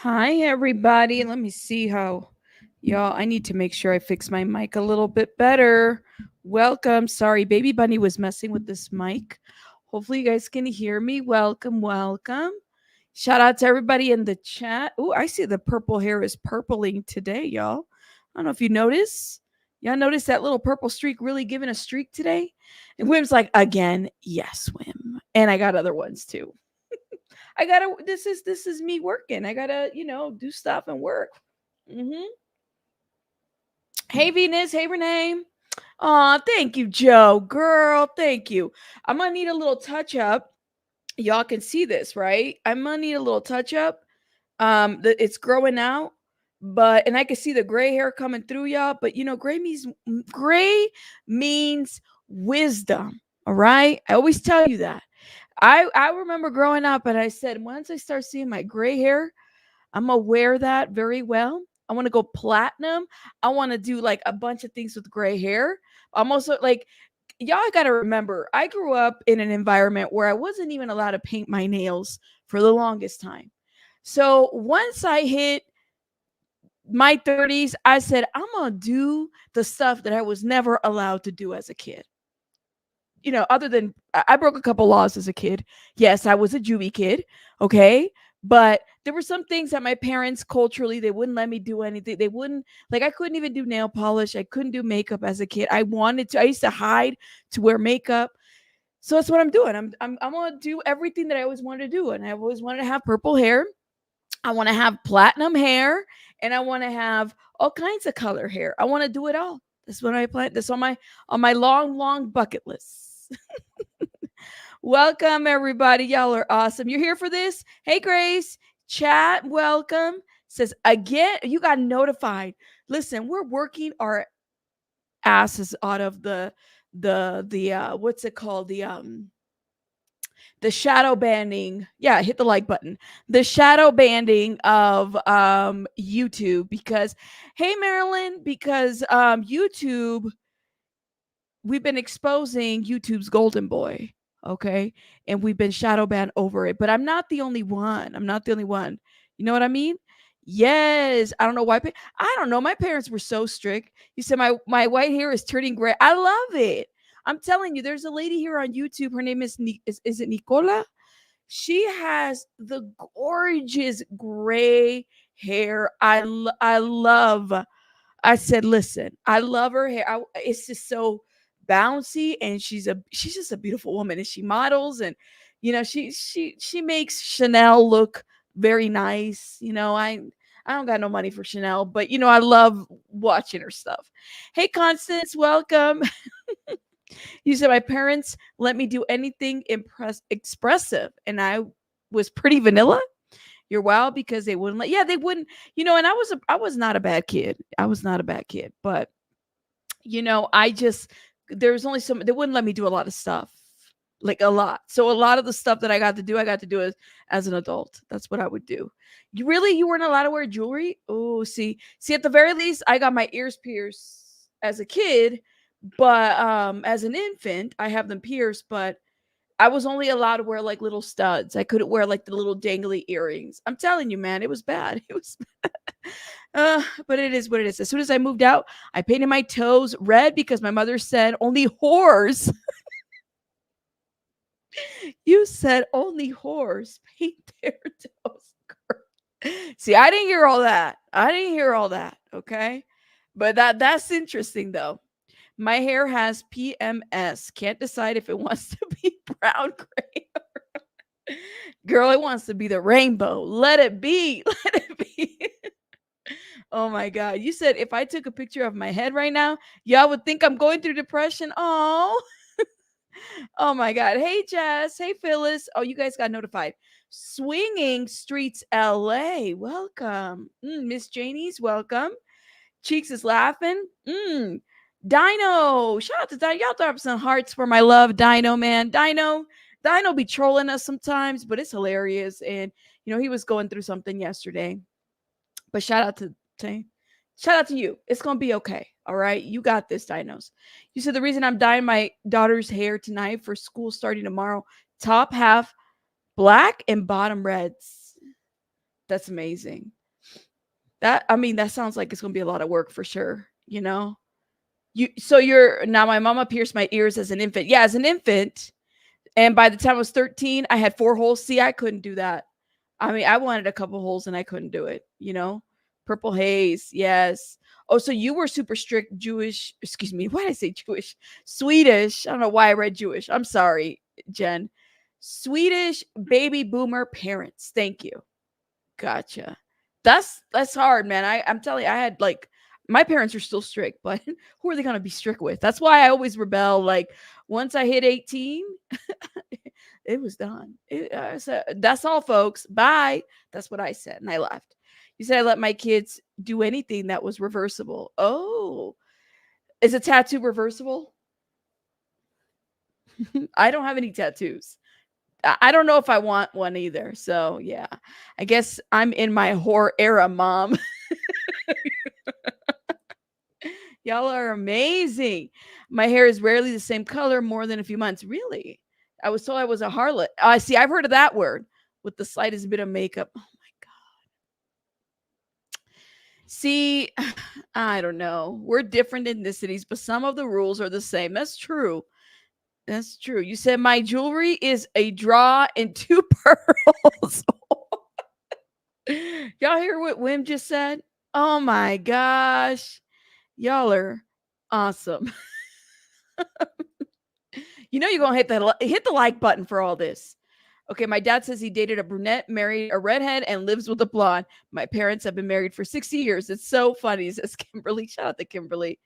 Hi, everybody. Let me see how, y'all. I need to make sure I fix my mic a little bit better. Welcome. Sorry, Baby Bunny was messing with this mic. Hopefully, you guys can hear me. Welcome, welcome. Shout out to everybody in the chat. Oh, I see the purple hair is purpling today, y'all. I don't know if you notice. Y'all notice that little purple streak really giving a streak today? And Wim's like, again, yes, Wim. And I got other ones too. I gotta. This is me working. I gotta do stuff and work. hmm Hey Venus. Hey Renee. Aw, thank you, Joe. Girl, thank you. I'm gonna need a little touch up. Y'all can see this, right? I'm gonna need a little touch up. It's growing out, but and I can see the gray hair coming through, y'all. But gray means wisdom. All right. I always tell you that. I remember growing up and I said, once I start seeing my gray hair, I'm gonna wear that very well. I want to go platinum. I want to do like a bunch of things with gray hair. I'm also like, y'all got to remember, I grew up in an environment where I wasn't even allowed to paint my nails for the longest time. So once I hit my 30s, I said, I'm gonna do the stuff that I was never allowed to do as a kid. Other than I broke a couple laws as a kid. Yes, I was a juvie kid, okay? But there were some things that my parents culturally they wouldn't let me do anything. They wouldn't like I couldn't even do nail polish. I couldn't do makeup as a kid. I wanted to. I used to hide to wear makeup. So that's what I'm doing. I'm gonna do everything that I always wanted to do, and I always wanted to have purple hair. I want to have platinum hair, and I want to have all kinds of color hair. I want to do it all. That's what I plan. That's on my long bucket list. Welcome, everybody. Y'all are awesome. You're here for this? Hey, Grace. Chat, welcome. Says again, you got notified. Listen, we're working our asses out of the what's it called? The shadow banding. Yeah, hit the like button. The shadow banding of YouTube because hey Marilyn, because YouTube we've been exposing YouTube's golden boy, okay? And we've been shadow banned over it. But I'm not the only one. I'm not the only one. You know what I mean? Yes. I don't know why. I don't know. My parents were so strict. You said my white hair is turning gray. I love it. I'm telling you, there's a lady here on YouTube. Her name is it Nicola? She has the gorgeous gray hair. I love. I said, listen, I love her hair. It's just so bouncy, and she's just a beautiful woman, and she models, and she makes Chanel look very nice. I don't got no money for Chanel, but I love watching her stuff. Hey, Constance, welcome. You said my parents let me do anything expressive, and I was pretty vanilla. You're wild because they wouldn't let. Yeah, they wouldn't. And I was not a bad kid. I was not a bad kid, but I just there was only some. They wouldn't let me do a lot of stuff, like a lot. So a lot of the stuff that I got to do as an adult. That's what I would do. You weren't allowed to wear jewelry. Oh, see, at the very least, I got my ears pierced as a kid, but as an infant, I have them pierced, but I was only allowed to wear like little studs. I couldn't wear like the little dangly earrings. I'm telling you, man, it was bad. It was but it is what it is. As soon as I moved out, I painted my toes red because my mother said only whores. You said only whores paint their toes. See, I didn't hear all that. I didn't hear all that. Okay. But that's interesting though. My hair has PMS. Can't decide if it wants to be brown, gray. Girl, it wants to be the rainbow. Let it be. Let it be. Oh my God. You said if I took a picture of my head right now, y'all would think I'm going through depression. Oh, oh my God. Hey, Jess. Hey, Phyllis. Oh, you guys got notified. Swinging Streets LA. Welcome. Miss Janie's welcome. Cheeks is laughing. Dino. Shout out to Dino. Y'all throw up some hearts for my love, Dino, man. Dino be trolling us sometimes, but it's hilarious. And, he was going through something yesterday. But shout out to you. It's gonna be okay. All right. You got this, Dinos. You said the reason I'm dyeing my daughter's hair tonight for school starting tomorrow, top half black and bottom reds. That's amazing. That sounds like it's gonna be a lot of work for sure, you know? You're now my mama pierced my ears as an infant. Yeah, as an infant. And by the time I was 13, I had 4 holes. See, I couldn't do that. I wanted a couple holes and I couldn't do it, you know? Purple haze, yes. Oh, so you were super strict Jewish, excuse me, why did I say Jewish? Swedish. I don't know why I read Jewish. I'm sorry, Jen. Swedish baby boomer parents. Thank you. Gotcha. That's hard, man. I'm telling you, I had like my parents are still strict, but who are they gonna be strict with? That's why I always rebel. Like once I hit 18, it was done. I said, that's all, folks. Bye. That's what I said, and I left. You said I let my kids do anything that was reversible. Oh, is a tattoo reversible? I don't have any tattoos. I don't know if I want one either. So yeah, I guess I'm in my whore era, mom. Y'all are amazing. My hair is rarely the same color more than a few months. Really? I was told I was a harlot. I see. I've heard of that word with the slightest bit of makeup. Oh my God. See, I don't know. We're different ethnicities, but some of the rules are the same. That's true. That's true. You said my jewelry is a draw and 2 pearls. Y'all hear what Wim just said? Oh my gosh. Y'all are awesome. You know you're gonna hit the like button for all this. Okay, my dad says he dated a brunette, married a redhead, and lives with a blonde. My parents have been married for 60 years. It's so funny, says Kimberly. Shout out to Kimberly.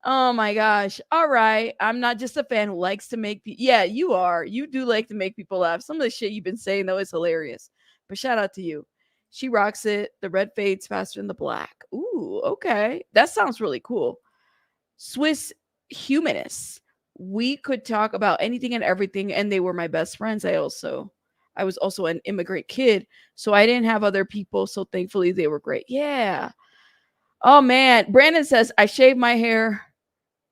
Oh my gosh. All right. I'm not just a fan who likes to make people. Yeah, you are. You do like to make people laugh. Some of the shit you've been saying, though, is hilarious. But shout out to you. She rocks it. The red fades faster than the black. Ooh, okay. That sounds really cool. Swiss humanists. We could talk about anything and everything, and they were my best friends. I was also an immigrant kid, so I didn't have other people. So thankfully, they were great. Yeah. Oh man, Brandon says I shave my hair.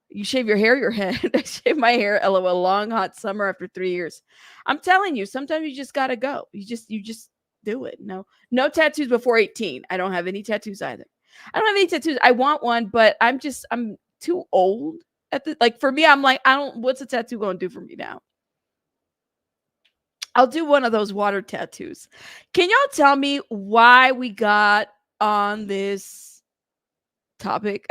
You shave your hair, your head. I shave my hair. LOL. Long hot summer after 3 years. I'm telling you, sometimes you just gotta go. You just do it. No tattoos before 18. I don't have any tattoos either. I don't have any tattoos. I want one, but I'm too old at the like for me. I'm like I don't. What's a tattoo going to do for me now? I'll do one of those water tattoos. Can y'all tell me why we got on this topic?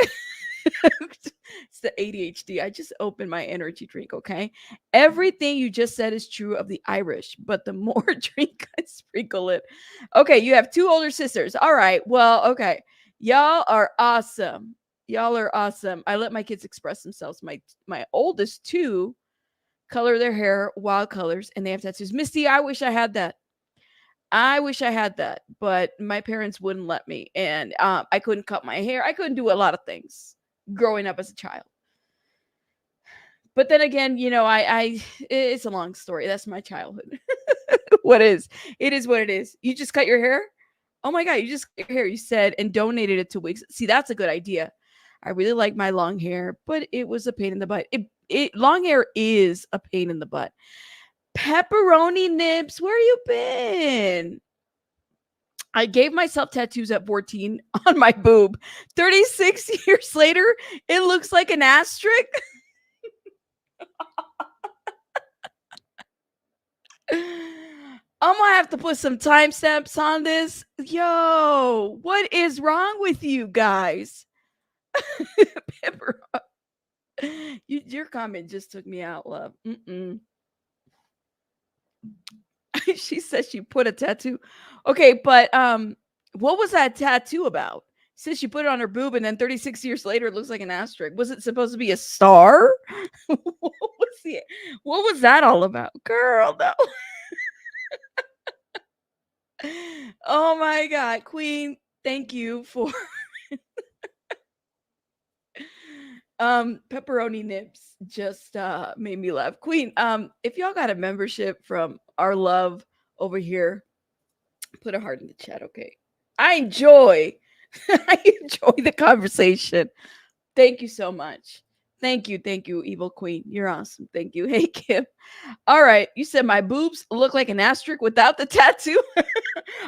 It's the ADHD. I just opened my energy drink, okay? Everything you just said is true of the Irish, but the more drink I sprinkle it. Okay, you have 2 older sisters. All right. Well, okay. Y'all are awesome. Y'all are awesome. I let my kids express themselves. My oldest 2 color their hair wild colors and they have tattoos. Misty, I wish I had that. I wish I had that, but my parents wouldn't let me, and I couldn't cut my hair. I couldn't do a lot of things growing up as a child. But then again, it's a long story. That's my childhood. What is? It is what it is. You just cut your hair? Oh my god, you just cut your hair. You said and donated it to wigs. See, that's a good idea. I really like my long hair, but it was a pain in the butt. It long hair is a pain in the butt. Pepperoni Nibs, where you been? I gave myself tattoos at 14 on my boob. 36 years later, it looks like an asterisk. I'm gonna have to put some timestamps on this. Yo, what is wrong with you guys? Your comment just took me out, love. She says she put a tattoo. Okay, but what was that tattoo about? Says she put it on her boob, and then 36 years later, it looks like an asterisk. Was it supposed to be a star? What was that all about, girl? No. Oh my god, Queen! Thank you for pepperoni Nibs just made me laugh. Queen, if y'all got a membership from our love over here, put a heart in the chat, okay? I enjoy I enjoy the conversation. Thank you so much. Thank you, evil queen. You're awesome. Thank you. Hey, Kim. All right, you said my boobs look like an asterisk without the tattoo.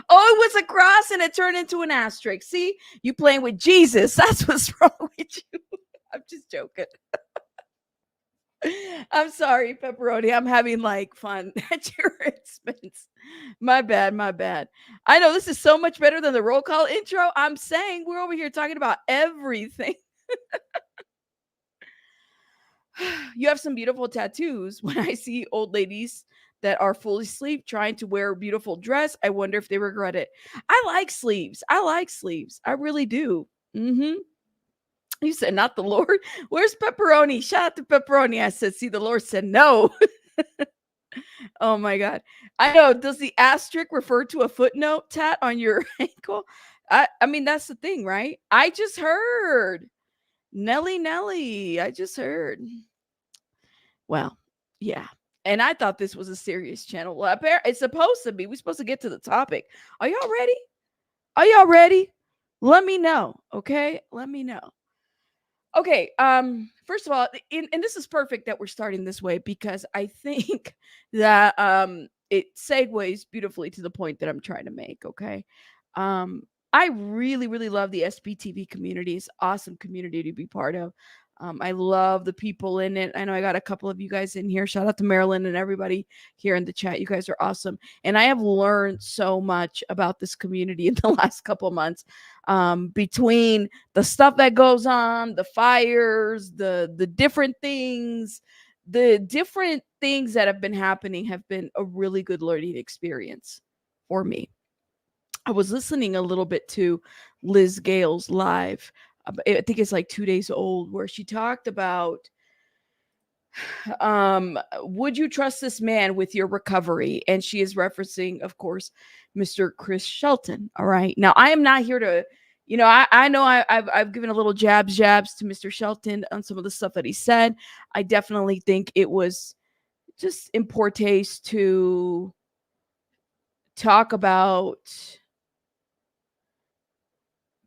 Oh, it was a cross and it turned into an asterisk. See, you playing with Jesus. That's what's wrong with you. I'm just joking. I'm sorry, pepperoni. I'm having like fun at your expense. My bad, my bad. I know this is so much better than the roll call intro. I'm saying we're over here talking about everything. You have some beautiful tattoos. When I see old ladies that are fully sleeved trying to wear a beautiful dress, I wonder if they regret it. I like sleeves. I like sleeves. I really do. Mm-hmm. You said not the Lord. Where's pepperoni? Shout out to pepperoni. I said, see, the Lord said no. Oh my God. I know. Does the asterisk refer to a footnote tat on your ankle? I mean, that's the thing, right? I just heard. Nelly Nelly. I just heard. Well, yeah. And I thought this was a serious channel. Well, it's supposed to be. We're supposed to get to the topic. Are y'all ready? Are y'all ready? Let me know. Okay. Let me know. Okay. First of all, and this is perfect that we're starting this way because I think that it segues beautifully to the point that I'm trying to make. Okay. Um, I really, really love the SPTV community. It's an awesome community to be part of. I love the people in it. I know I got a couple of you guys in here. Shout out to Marilyn and everybody here in the chat. You guys are awesome. And I have learned so much about this community in the last couple of months, between the stuff that goes on, the fires, the different things that have been happening have been a really good learning experience for me. I was listening a little bit to Liz Gale's live. I think it's like 2 days old, where she talked about, would you trust this man with your recovery? And she is referencing, of course, Mr. Chris Shelton. All right. Now, I am not here to, I know I've given a little jabs to Mr. Shelton on some of the stuff that he said. I definitely think it was just in poor taste to talk about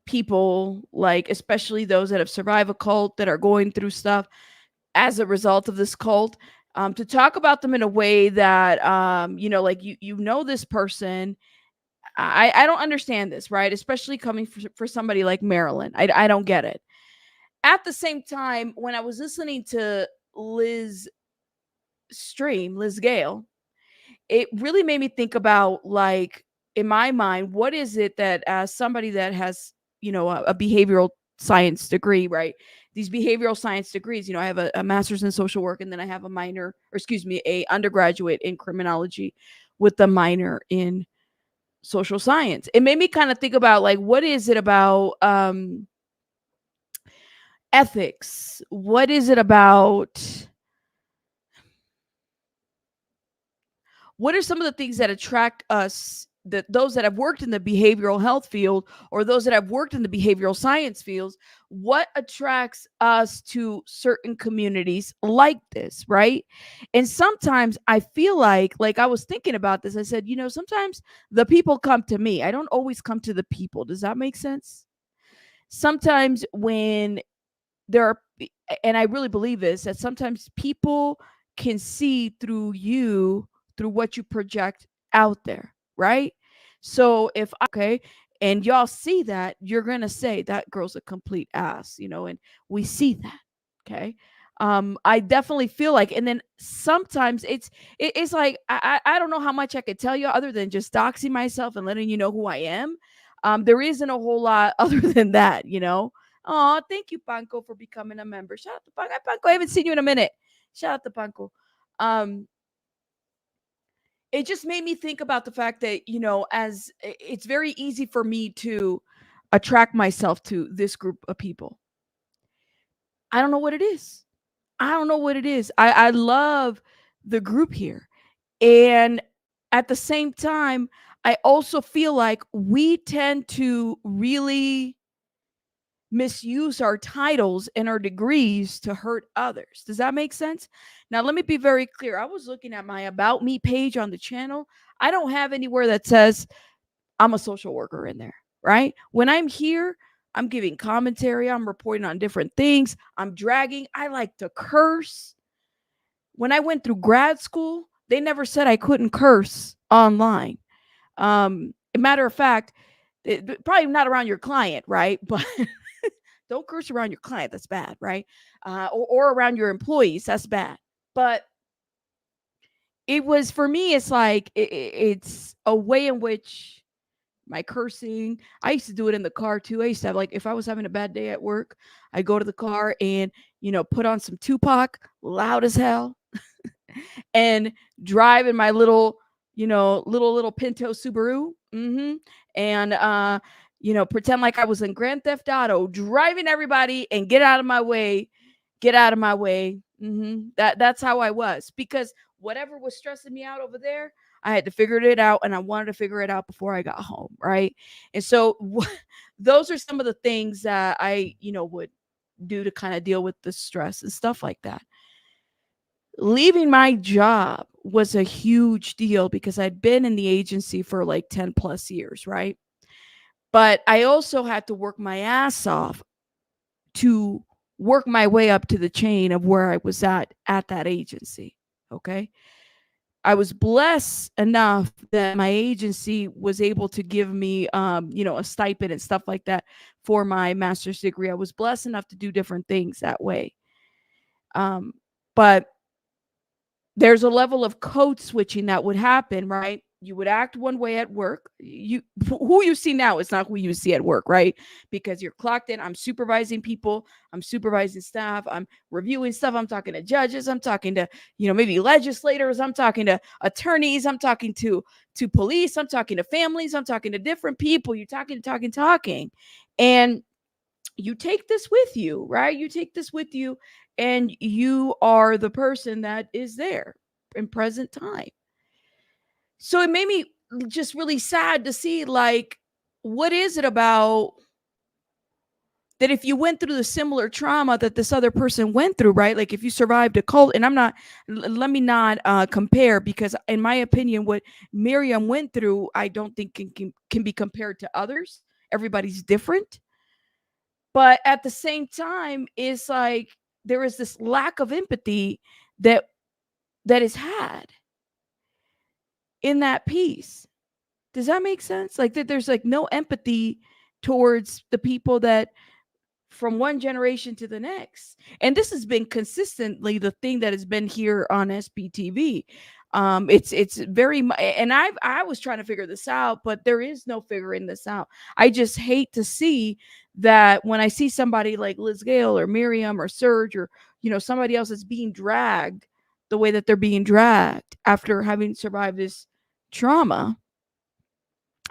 people, like especially those that have survived a cult, that are going through stuff as a result of this cult, to talk about them in a way that, like this person. I don't understand this, right? Especially coming for somebody like Marilyn. I don't get it. At the same time, when I was listening to Liz Gale, it really made me think about, like, in my mind, what is it that, as somebody that has, a behavioral science degree, right? These behavioral science degrees, I have a master's in social work, and then I have a minor, or excuse me, a undergraduate in criminology with a minor in social science. It made me kind of think about, like, what is it about ethics? What is it about? What are some of the things that attract us, that those that have worked in the behavioral health field, or those that have worked in the behavioral science fields? What attracts us to certain communities like this, right? And sometimes I feel like I was thinking about this. I said, sometimes the people come to me. I don't always come to the people. Does that make sense? Sometimes when there are, and I really believe this, that sometimes people can see through you, through what you project out there, right? So if okay, and y'all see that, you're gonna say that girl's a complete ass, and we see that. Okay. I definitely feel like, and then sometimes it's like, I don't know how much I could tell you other than just doxing myself and letting you know who I am. There isn't a whole lot other than that. Oh, thank you, Panko, for becoming a member. Shout out to Panko. Panko, I haven't seen you in a minute. Shout out to Panko. It just made me think about the fact that, as it's very easy for me to attract myself to this group of people. I don't know what it is. I don't know what it is. I love the group here. And at the same time, I also feel like we tend to really misuse our titles and our degrees to hurt others. Does that make sense? Now, let me be very clear. I was looking at my About Me page on the channel. I don't have anywhere that says I'm a social worker in there, right? When I'm here, I'm giving commentary. I'm reporting on different things. I'm dragging. I like to curse. When I went through grad school, they never said I couldn't curse online. A matter of fact, probably not around your client, right? But don't curse around your client. That's bad, right? Or around your employees. That's bad. But it was, for me, it's like it's a way in which my cursing, I used to do it in the car too. I used to have, like, if I was having a bad day at work, I go to the car and, put on some Tupac loud as hell and drive in my little, little Pinto Subaru. And pretend like I was in Grand Theft Auto, driving everybody and get out of my way, get out of my way. That's how I was, because whatever was stressing me out over there, I had to figure it out, and I wanted to figure it out before I got home, right? And so those are some of the things that I, would do to kind of deal with the stress and stuff like that. Leaving my job was a huge deal because I'd been in the agency for like 10 plus years, right? But I also had to work my ass off to work my way up to the chain of where I was at that agency. Okay. I was blessed enough that my agency was able to give me, a stipend and stuff like that for my master's degree. I was blessed enough to do different things that way. But there's a level of code switching that would happen, right? You would act one way at work. Who you see now is not who you see at work, right? Because you're clocked in. I'm supervising people. I'm supervising staff. I'm reviewing stuff. I'm talking to judges. I'm talking to, maybe legislators. I'm talking to attorneys. I'm talking to police. I'm talking to families. I'm talking to different people. You're talking. And you take this with you, right? You take this with you, and you are the person that is there in present time. So it made me just really sad to see, like, what is it about that if you went through the similar trauma that this other person went through, right? Like if you survived a cult, and let me not compare, because in my opinion, what Miriam went through, I don't think can be compared to others. Everybody's different. But at the same time, it's like there is this lack of empathy that is had in that piece. Does that make sense? Like that there's like no empathy towards the people that from one generation to the next. And this has been consistently the thing that has been here on SPTV. It's very and I was trying to figure this out, but there is no figuring this out. I just hate to see that when I see somebody like Liz Gale or Miriam or Serge or somebody else that's being dragged the way that they're being dragged after having survived this trauma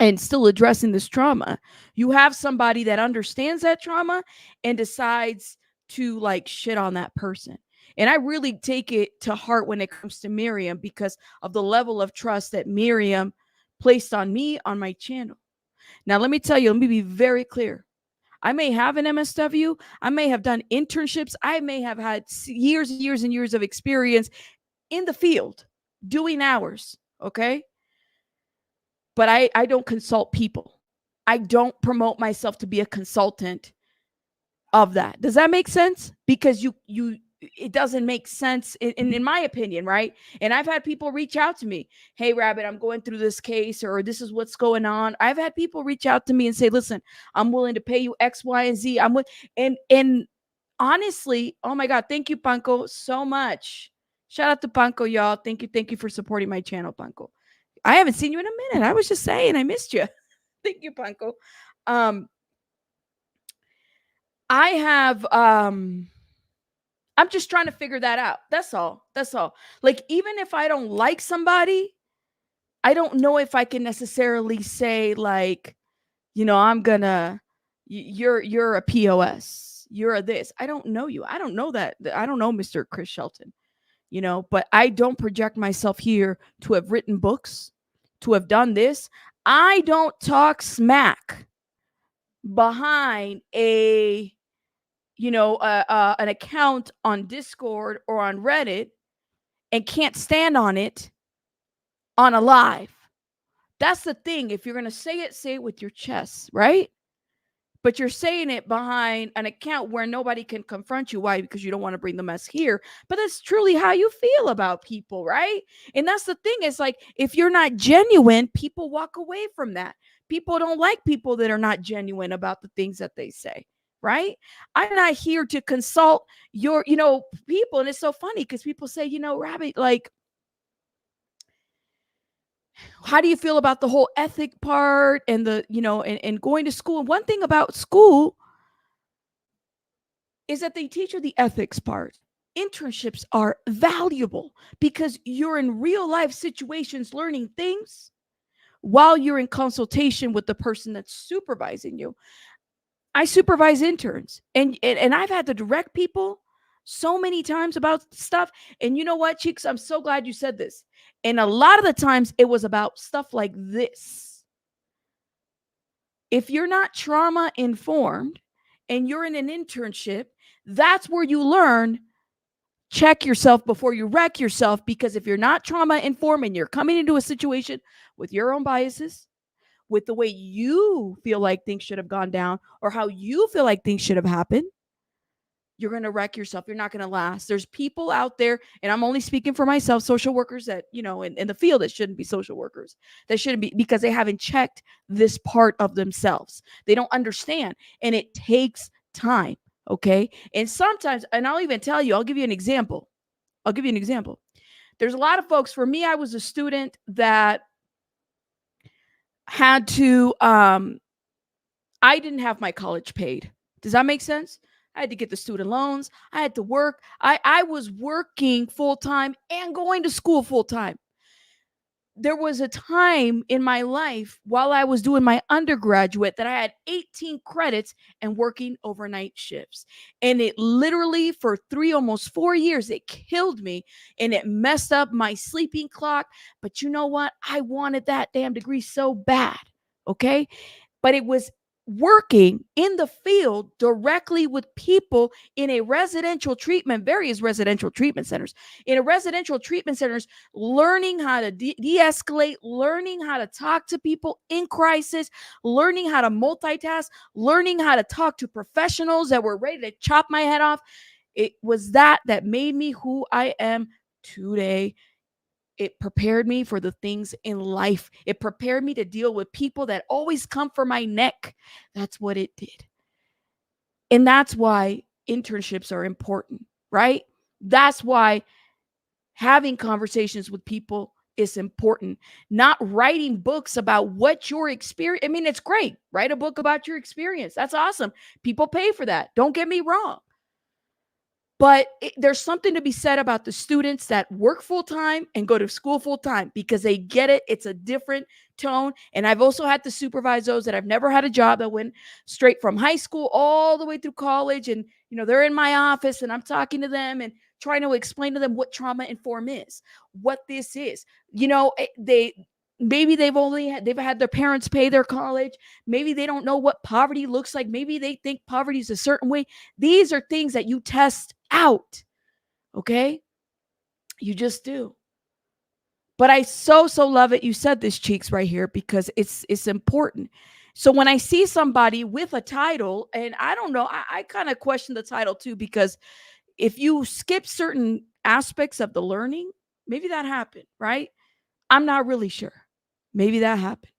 and still addressing this trauma. You have somebody that understands that trauma and decides to like shit on that person. And I really take it to heart when it comes to Miriam because of the level of trust that Miriam placed on me on my channel. Now, let me tell you, let me be very clear. I may have an MSW. I may have done internships. I may have had years and years and years of experience in the field doing hours. Okay. But I don't consult people. I don't promote myself to be a consultant of that. Does that make sense? Because it doesn't make sense in my opinion, right? And I've had people reach out to me, hey Rabbit, I'm going through this case, or this is what's going on. I've had people reach out to me and say, listen, I'm willing to pay you X, Y, and Z. And honestly, oh my God, thank you, Panko, so much. Shout out to Panko, y'all. Thank you for supporting my channel, Panko. I haven't seen you in a minute. I was just saying, I missed you. Thank you, Panko. I have I'm just trying to figure that out. That's all. Like, even if I don't like somebody, I don't know if I can necessarily say like, I'm gonna you're a POS. You're a this. I don't know you. I don't know that. I don't know Mr. Chris Shelton. But I don't project myself here to have written books, to have done this. I don't talk smack behind an account on Discord or on Reddit and can't stand on it on a live. That's the thing. If you're going to say it with your chest, right? but you're saying it behind an account where nobody can confront you. Why? Because you don't want to bring the mess here. But that's truly how you feel about people, right? And that's the thing. It's like if you're not genuine, people walk away from that. People don't like people that are not genuine about the things that they say, right? I'm not here to consult your, people. And it's so funny because people say, Rabbit, like, how do you feel about the whole ethic part and and going to school? And one thing about school is that they teach you the ethics part. Internships are valuable because you're in real life situations learning things while you're in consultation with the person that's supervising you. I supervise interns, and I've had to direct people so many times about stuff. And you know what, Cheeks? I'm so glad you said this. And a lot of the times it was about stuff like this. If you're not trauma informed and you're in an internship, that's where you learn. Check yourself before you wreck yourself, because if you're not trauma informed and you're coming into a situation with your own biases, with the way you feel like things should have gone down or how you feel like things should have happened, you're going to wreck yourself. You're not going to last. There's people out there, and I'm only speaking for myself, social workers that, in the field that shouldn't be social workers, that shouldn't be, because they haven't checked this part of themselves. They don't understand. And it takes time. Okay. And sometimes, and I'll even tell you, I'll give you an example. There's a lot of folks, for me, I was a student that had to, I didn't have my college paid. Does that make sense? I had to get the student loans. I had to work. I was working full time and going to school full time. There was a time in my life while I was doing my undergraduate that I had 18 credits and working overnight shifts. And it literally, for almost 4 years, it killed me and it messed up my sleeping clock. But you know what? I wanted that damn degree so bad. Okay. But it was working in the field directly with people in a various residential treatment centers, learning how to de-escalate, learning how to talk to people in crisis, learning how to multitask, learning how to talk to professionals that were ready to chop my head off. It was that made me who I am today. It prepared me for the things in life. It prepared me to deal with people that always come for my neck. That's what it did. And that's why internships are important, right? That's why having conversations with people is important. Not writing books about what your experience. I mean, it's great. Write a book about your experience. That's awesome. People pay for that. Don't get me wrong. But there's something to be said about the students that work full time and go to school full time, because they get it. It's a different tone. And I've also had to supervise those that I've never had a job, that went straight from high school all the way through college. And, they're in my office and I'm talking to them and trying to explain to them what trauma inform is, what this is. Maybe they've had their parents pay their college. Maybe they don't know what poverty looks like. Maybe they think poverty is a certain way. These are things that you test out. Okay? You just do. But I so love it. You said this, Cheeks, right here, because it's important. So when I see somebody with a title, and I don't know, I kind of question the title too, because if you skip certain aspects of the learning, maybe that happened, right? I'm not really sure. Maybe that happened.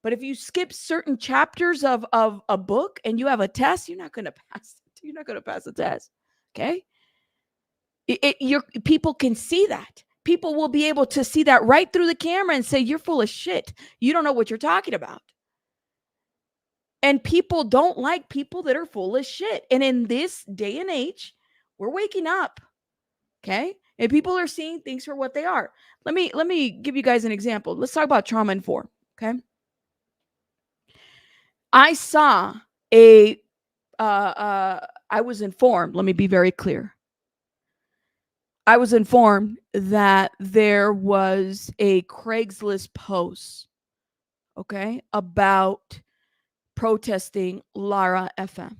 But if you skip certain chapters of a book and you have a test, you're not going to pass. You're not going to pass the test. Okay? People can see that. People will be able to see that right through the camera and say, you're full of shit. You don't know what you're talking about. And people don't like people that are full of shit. And in this day and age, we're waking up. Okay? And people are seeing things for what they are. Let me give you guys an example. Let's talk about trauma informed. Okay? I saw I was informed, let me be very clear. I was informed that there was a Craigslist post, okay, about protesting Laura FM.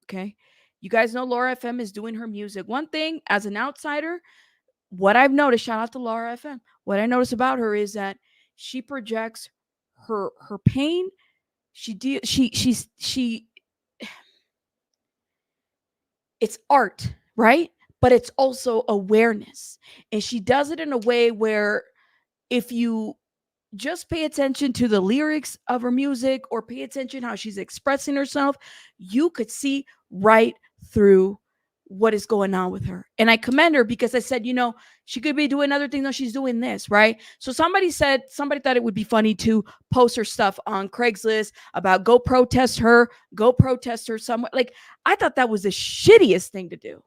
Okay. You guys know Laura FM is doing her music. One thing, as an outsider, what I've noticed, shout out to Laura FM, what I notice about her is that she projects her pain. She it's art, right? But it's also awareness. And she does it in a way where if you just pay attention to the lyrics of her music or pay attention how she's expressing herself, you could see right through what is going on with her. And I commend her because I said, she could be doing other things. No, she's doing this, right? So somebody thought it would be funny to post her stuff on Craigslist about go protest her somewhere. Like, I thought that was the shittiest thing to do.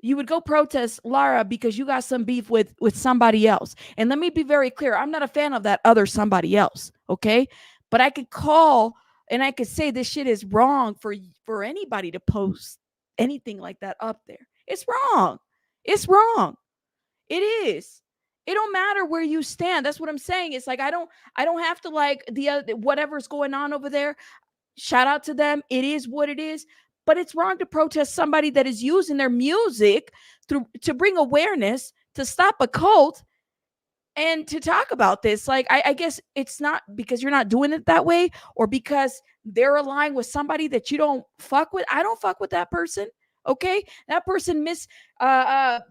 You would go protest Lara because you got some beef with somebody else. And let me be very clear, I'm not a fan of that other somebody else, okay? But I could call and I could say this shit is wrong for anybody to post anything like that up there. It's wrong. It is. It don't matter where you stand. That's what I'm saying. It's like I don't have to like the other, whatever's going on over there. Shout out to them. It is what it is. But it's wrong to protest somebody that is using their music to bring awareness, to stop a cult, and to talk about this. Like, I guess it's not because you're not doing it that way or because they're aligned with somebody that you don't fuck with. I don't fuck with that person. Okay, that person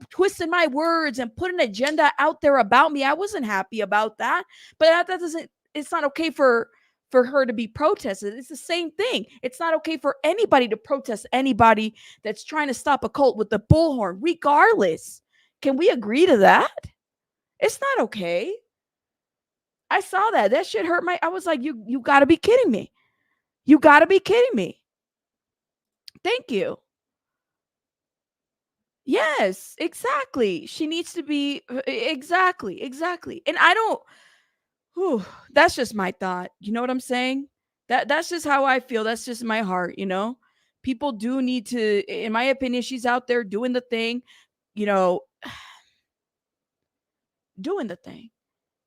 twisted my words and put an agenda out there about me. I wasn't happy about that, but that doesn't. It's not okay for her to be protested. It's the same thing. It's not okay for anybody to protest anybody that's trying to stop a cult with the bullhorn, regardless. Can we agree to that? It's not okay. I saw that. That shit hurt I was like, you gotta be kidding me. You gotta be kidding me. Thank you. Yes, exactly. She needs to be exactly. And I don't that's just my thought. You know what I'm saying? That's just how I feel. That's just my heart. People do need to, in my opinion, she's out there doing the thing, you know, doing the thing.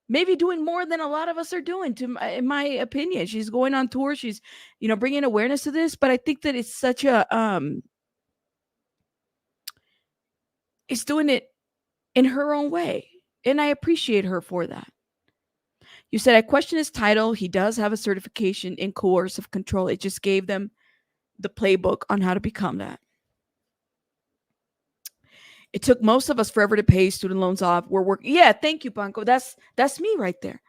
Maybe doing more than a lot of us are doing, in my opinion. She's going on tour. She's, bringing awareness to this. But I think that it's such a, it's doing it in her own way. And I appreciate her for that. You said, I question his title. He does have a certification in coercive control. It just gave them the playbook on how to become that. It took most of us forever to pay student loans off. We're working. Yeah, thank you, Banco. That's me right there.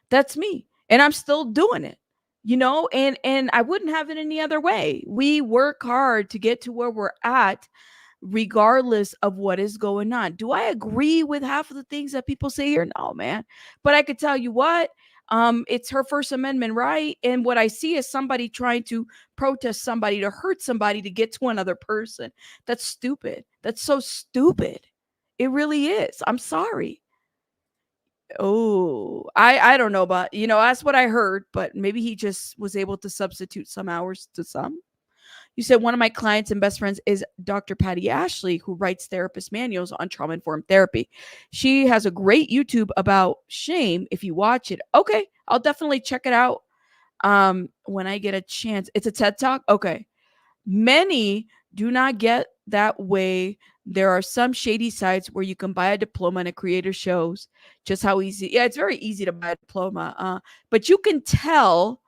That's me. And I'm still doing it. And I wouldn't have it any other way. We work hard to get to where we're at, regardless of what is going on. Do I agree with half of the things that people say here? No, man. But I could tell you what, it's her First Amendment right. And what I see is somebody trying to protest somebody, to hurt somebody, to get to another person. That's stupid. That's so stupid. It really is. I'm sorry. Oh, I don't know, but that's what I heard. But maybe he just was able to substitute some hours to some. You said one of my clients and best friends is Dr. Patty Ashley, who writes therapist manuals on trauma informed therapy. She has a great YouTube about shame. If you watch it, okay, I'll definitely check it out when I get a chance. It's a TED Talk. Okay. Many do not get that way. There are some shady sites where you can buy a diploma and a creator shows just how easy. Yeah, it's very easy to buy a diploma. But you can tell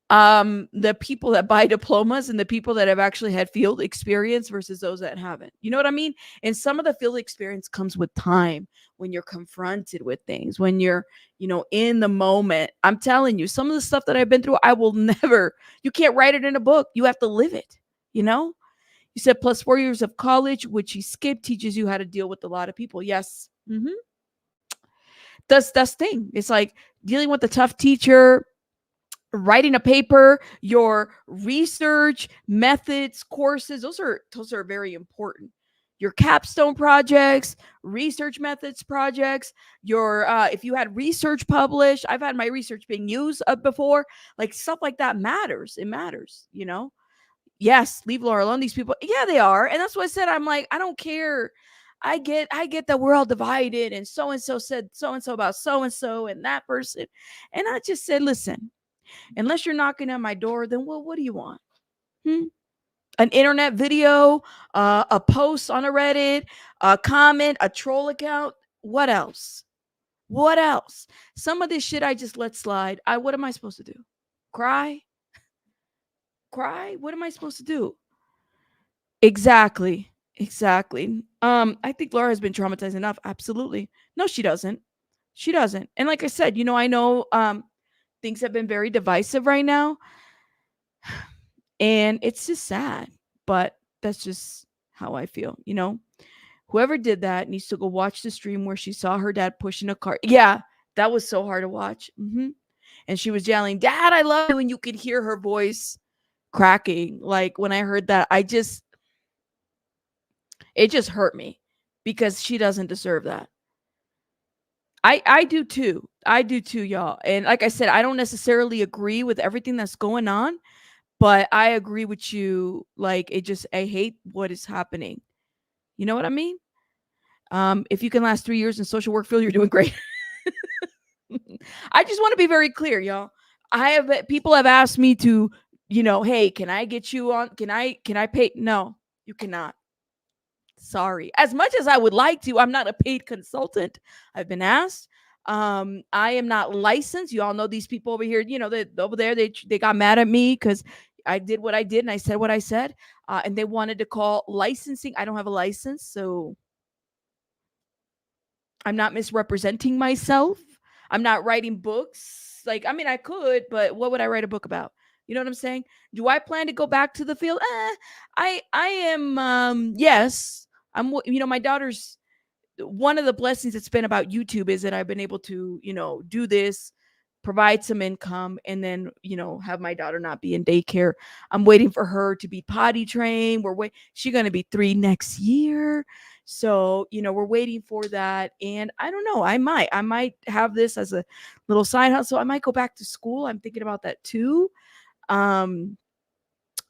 the people that buy diplomas and the people that have actually had field experience versus those that haven't. You know what I mean? And some of the field experience comes with time, when you're confronted with things, when you're, in the moment. I'm telling you, some of the stuff that I've been through, I will never, you can't write it in a book. You have to live it, You said plus 4 years of college, which you skipped, teaches you how to deal with a lot of people. Yes. That's the thing. It's like dealing with a tough teacher, writing a paper, your research methods, courses, those are very important. Your capstone projects, research methods projects, your if you had research published, I've had my research being used before, like stuff like that matters. It matters. Yes, leave Laura alone. These people, yeah, they are. And that's what I said. I'm like, I don't care. I get that we're all divided and so said so and so about so and that person. And I just said, listen, unless you're knocking at my door, then what do you want? An internet video, a post on a Reddit, a comment, a troll account. What else? What else? Some of this shit I just let slide. What am I supposed to do? Cry? cry? What am I supposed to do? Exactly. Exactly. I think Laura has been traumatized enough. Absolutely. No, she doesn't. She doesn't. And like I said, I know things have been very divisive right now, and it's just sad. But that's just how I feel. Whoever did that needs to go watch the stream where she saw her dad pushing a car. Yeah, that was so hard to watch. And she was yelling, "Dad, I love you." And you could hear her voice cracking. Like when I heard that, it just hurt me because she doesn't deserve that. I do too. I do too, y'all. And like I said, I don't necessarily agree with everything that's going on, but I agree with you. Like I hate what is happening. You know what I mean? If you can last 3 years in social work field, you're doing great. I just want to be very clear, y'all. People have asked me to, hey, can I get you on? Can I pay? No, you cannot. Sorry. As much as I would like to, I'm not a paid consultant. I've been asked. I am not licensed. You all know these people over here. Over there, they got mad at me because I did what I did and I said what I said, and they wanted to call licensing. I don't have a license, so I'm not misrepresenting myself. I'm not writing books. Like, I mean, I could, but what would I write a book about? You know what I'm saying? Do I plan to go back to the field? I am yes. My daughter's one of the blessings that's been about YouTube is that I've been able to, do this, provide some income, and then, have my daughter not be in daycare. I'm waiting for her to be potty trained. She's going to be 3 next year. So, we're waiting for that. And I don't know, I might have this as a little side hustle. I might go back to school. I'm thinking about that too. I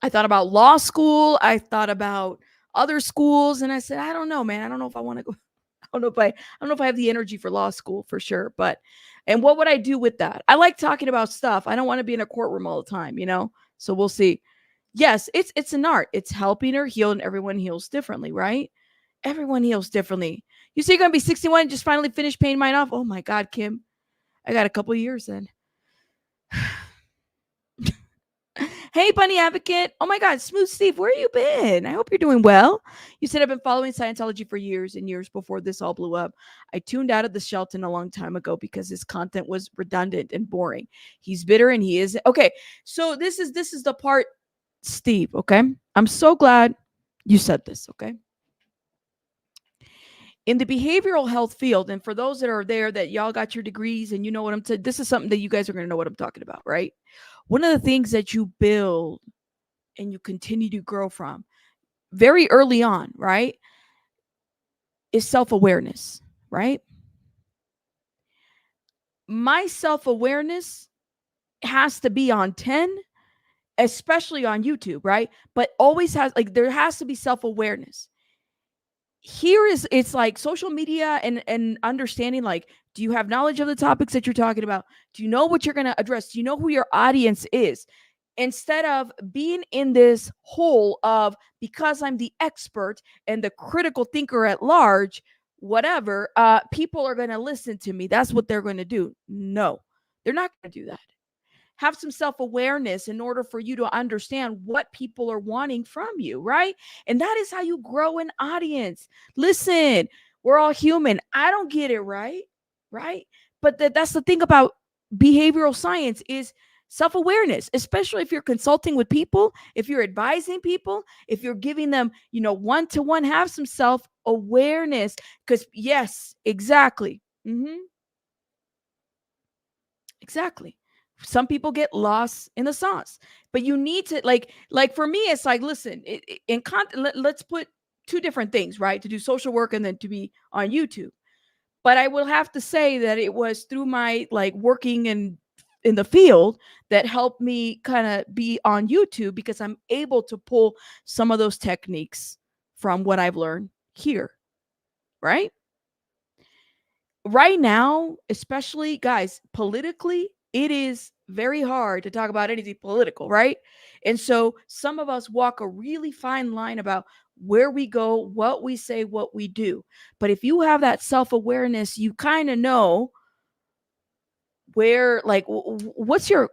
thought about law school. I thought about other schools, and I said, I don't know, man. I don't know if I want to go. I don't know if I have the energy for law school for sure, and what would I do with that? I like talking about stuff. I don't want to be in a courtroom all the time. So we'll see. Yes, it's an art. It's helping her heal, and everyone heals differently, right? Everyone heals differently. You say you're gonna be 61 and just finally finish paying mine off? Oh my God, Kim, I got a couple of years then. Hey, Bunny Advocate. Oh my God, Smooth Steve, where you been? I hope you're doing well. You said I've been following Scientology for years and years before this all blew up. I tuned out of the Shelton a long time ago because his content was redundant and boring. He's bitter and he is okay. So this is the part, Steve. Okay, I'm so glad you said this. Okay, in the behavioral health field, and for those that are there that y'all got your degrees and you know what I'm saying, this is something that you guys are going to know what I'm talking about, right? One of the things that you build and you continue to grow from very early on, right, is self-awareness, right? My self-awareness has to be on 10, especially on YouTube, right? But always there has to be self-awareness. It's like social media and understanding, like, do you have knowledge of the topics that you're talking about? Do you know what you're going to address? Do you know who your audience is? Instead of being in this hole of, because I'm the expert and the critical thinker at large, whatever, people are going to listen to me. That's what they're going to do. No, they're not going to do that. Have some self-awareness in order for you to understand what people are wanting from you, right? And that is how you grow an audience. Listen, we're all human. I don't get it right? But that's the thing about behavioral science is self-awareness, especially if you're consulting with people, if you're advising people, if you're giving them, one-to-one, have some self-awareness. Because yes, exactly. Exactly. Some people get lost in the sauce, but you need to, like for me, it's like, listen, let's put two different things, right? To do social work and then to be on YouTube. But I will have to say that it was through my working in the field that helped me kind of be on YouTube, because I'm able to pull some of those techniques from what I've learned here, right? Right now, especially guys, politically, it is very hard to talk about anything political, right? And so some of us walk a really fine line about where we go, what we say, what we do. But if you have that self-awareness, you kind of know where, what's your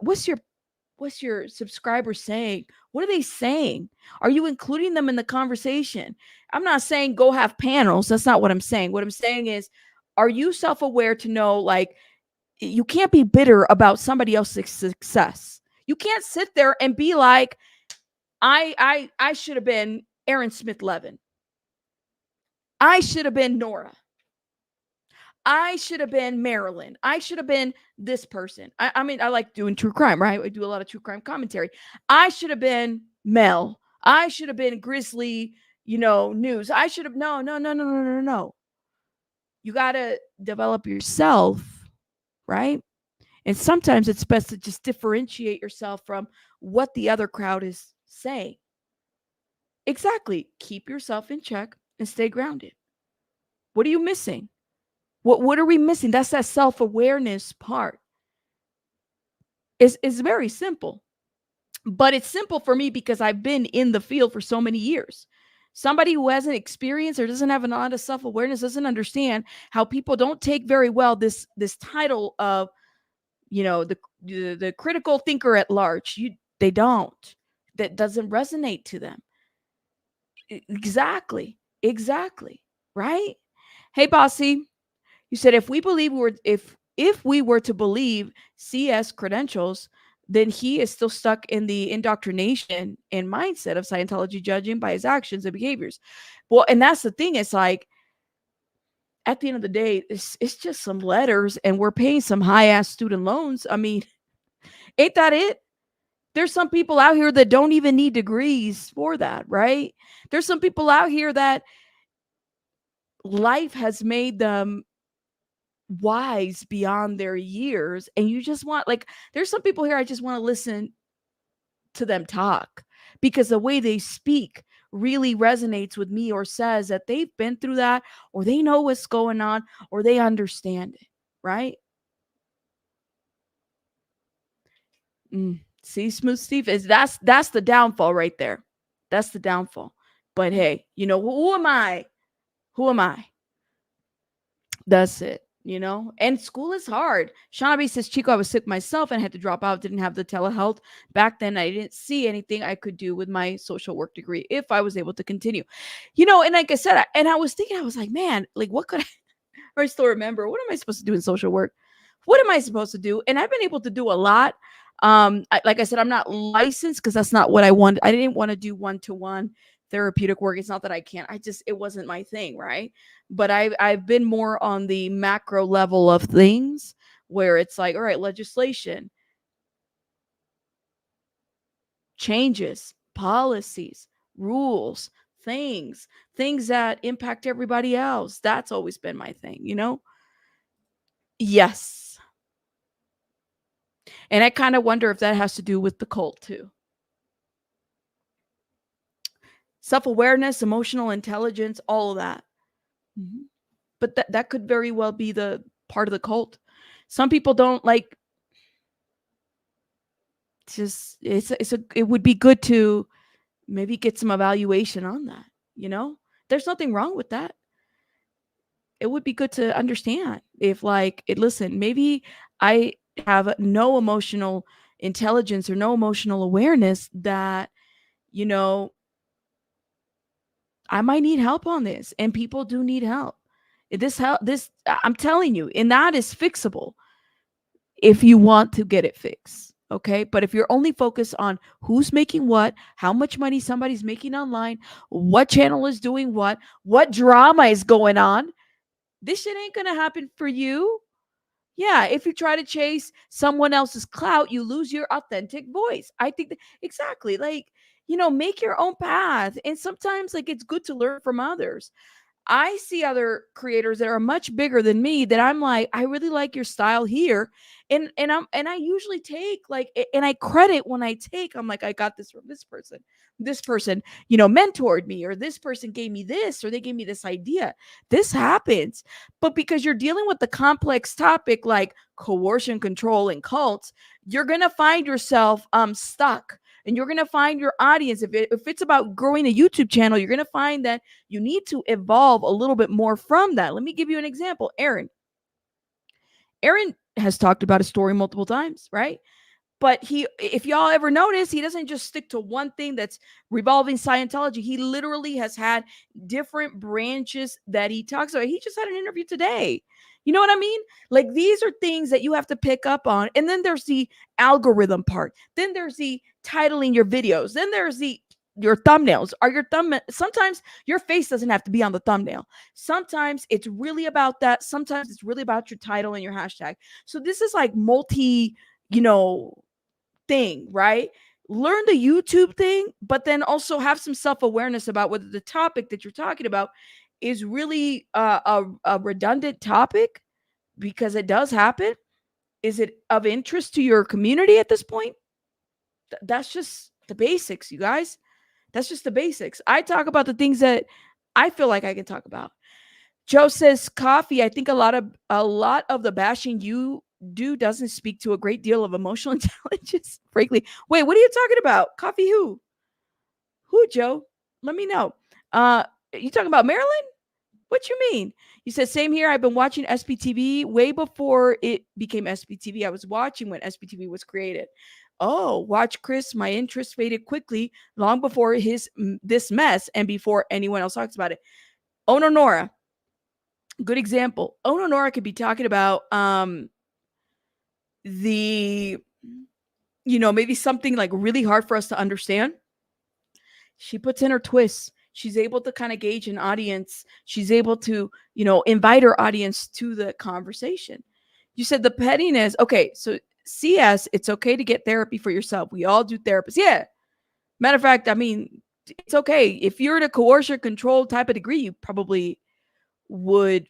What's your subscriber saying? What are they saying? Are you including them in the conversation? I'm not saying go have panels. That's not what I'm saying. What I'm saying is, are you self-aware to know, like, you can't be bitter about somebody else's success. You can't sit there and be like, I should have been Aaron Smith Levin. I should have been Nora. I should have been Marilyn. I should have been this person. I mean, I like doing true crime, right? I do a lot of true crime commentary. I should have been Mel. I should have been Grizzly, News. I should have, no, no, no, no, no, no, no. You got to develop yourself, right? And sometimes it's best to just differentiate yourself from what the other crowd is saying. Exactly. Keep yourself in check and stay grounded. What are you missing? What are we missing? That's that self-awareness part. It's very simple. But it's simple for me because I've been in the field for so many years. Somebody who hasn't experienced or doesn't have a lot of self-awareness doesn't understand how people don't take very well this title of, the critical thinker at large. They don't. That doesn't resonate to them. Exactly. Exactly. Right? Hey, Bossy. You said if we were to believe CS credentials, then he is still stuck in the indoctrination and mindset of Scientology, judging by his actions and behaviors. Well, and that's the thing. It's like, at the end of the day, it's just some letters, and we're paying some high ass student loans. I mean, ain't that it? There's some people out here that don't even need degrees for that, right? There's some people out here that life has made them wise beyond their years, and you just want, like, there's some people here I just want to listen to them talk, because the way they speak really resonates with me, or says that they've been through that, or they know what's going on, or they understand it, right? See, Smooth Steve, that's the downfall right there. That's the downfall. But hey, who am I? Who am I? That's it. And school is hard. Shanabi says, Chico, I was sick myself and had to drop out. Didn't have the telehealth back then. I didn't see anything I could do with my social work degree if I was able to continue. And like I said, I was thinking, I was like, man, like, what could I still remember, what am I supposed to do in social work? What am I supposed to do? And I've been able to do a lot. Like I said, I'm not licensed because that's not what I want. I didn't want to do one-to-one therapeutic work. It's not that I can't. It wasn't my thing, right? But I've been more on the macro level of things, where it's like, all right, legislation, changes, policies, rules, things that impact everybody else. That's always been my thing. Yes. And I kind of wonder if that has to do with the cult too. Self-awareness, emotional intelligence, all of that. Mm-hmm. But that could very well be the part of the cult. Some people don't like. Just it would be good to maybe get some evaluation on that. There's nothing wrong with that. It would be good to understand if, like, listen, maybe I have no emotional intelligence or no emotional awareness, that I might need help on this, and people do need help. This I'm telling you, and that is fixable if you want to get it fixed. Okay. But if you're only focused on who's making what, how much money somebody's making online, what channel is doing what drama is going on, this shit ain't gonna happen for you. Yeah, if you try to chase someone else's clout, you lose your authentic voice. I think exactly, like, make your own path. And sometimes, like, it's good to learn from others. I see other creators that are much bigger than me that I'm like, I really like your style here. And I usually take, like, and I credit when I take, I'm like, I got this from this person. This person, mentored me, or this person gave me this, or they gave me this idea. This happens. But because you're dealing with the complex topic like coercion, control, and cults, you're gonna find yourself stuck. And you're going to find your audience. If it's about growing a YouTube channel, you're going to find that you need to evolve a little bit more from that. Let me give you an example. Aaron has talked about his story multiple times, right? But if y'all ever notice, he doesn't just stick to one thing that's revolving Scientology. He literally has had different branches that he talks about. He just had an interview today. You know what I mean? Like, these are things that you have to pick up on. And then there's the algorithm part. Then there's the titling your videos. Then there's your thumbnails. Are your sometimes your face doesn't have to be on the thumbnail. Sometimes it's really about that. Sometimes it's really about your title and your hashtag. So this is like multi, thing, right? Learn the YouTube thing, but then also have some self-awareness about whether the topic that you're talking about is really a redundant topic, because it does happen. Is it of interest to your community at this point? That's just the basics, you guys. That's just the basics. I talk about the things that I feel like I can talk about. Joe says, coffee, I think a lot of the bashing you do doesn't speak to a great deal of emotional intelligence, frankly. Wait, what are you talking about? Coffee who? Who, Joe? Let me know. You talking about Maryland? What you mean? You said, same here. I've been watching SPTV way before it became SPTV. I was watching when SPTV was created. Oh, watch Chris. My interest faded quickly, long before this mess and before anyone else talks about it. Oh no, Nora. Good example. Oh no, Nora could be talking about the maybe something like really hard for us to understand. She puts in her twists. She's able to kind of gauge an audience. She's able to, invite her audience to the conversation. You said the pettiness. Okay, so CS, it's okay to get therapy for yourself. We all do therapists. Yeah. Matter of fact, I mean, it's okay. If you're in a coercion control type of degree, you probably would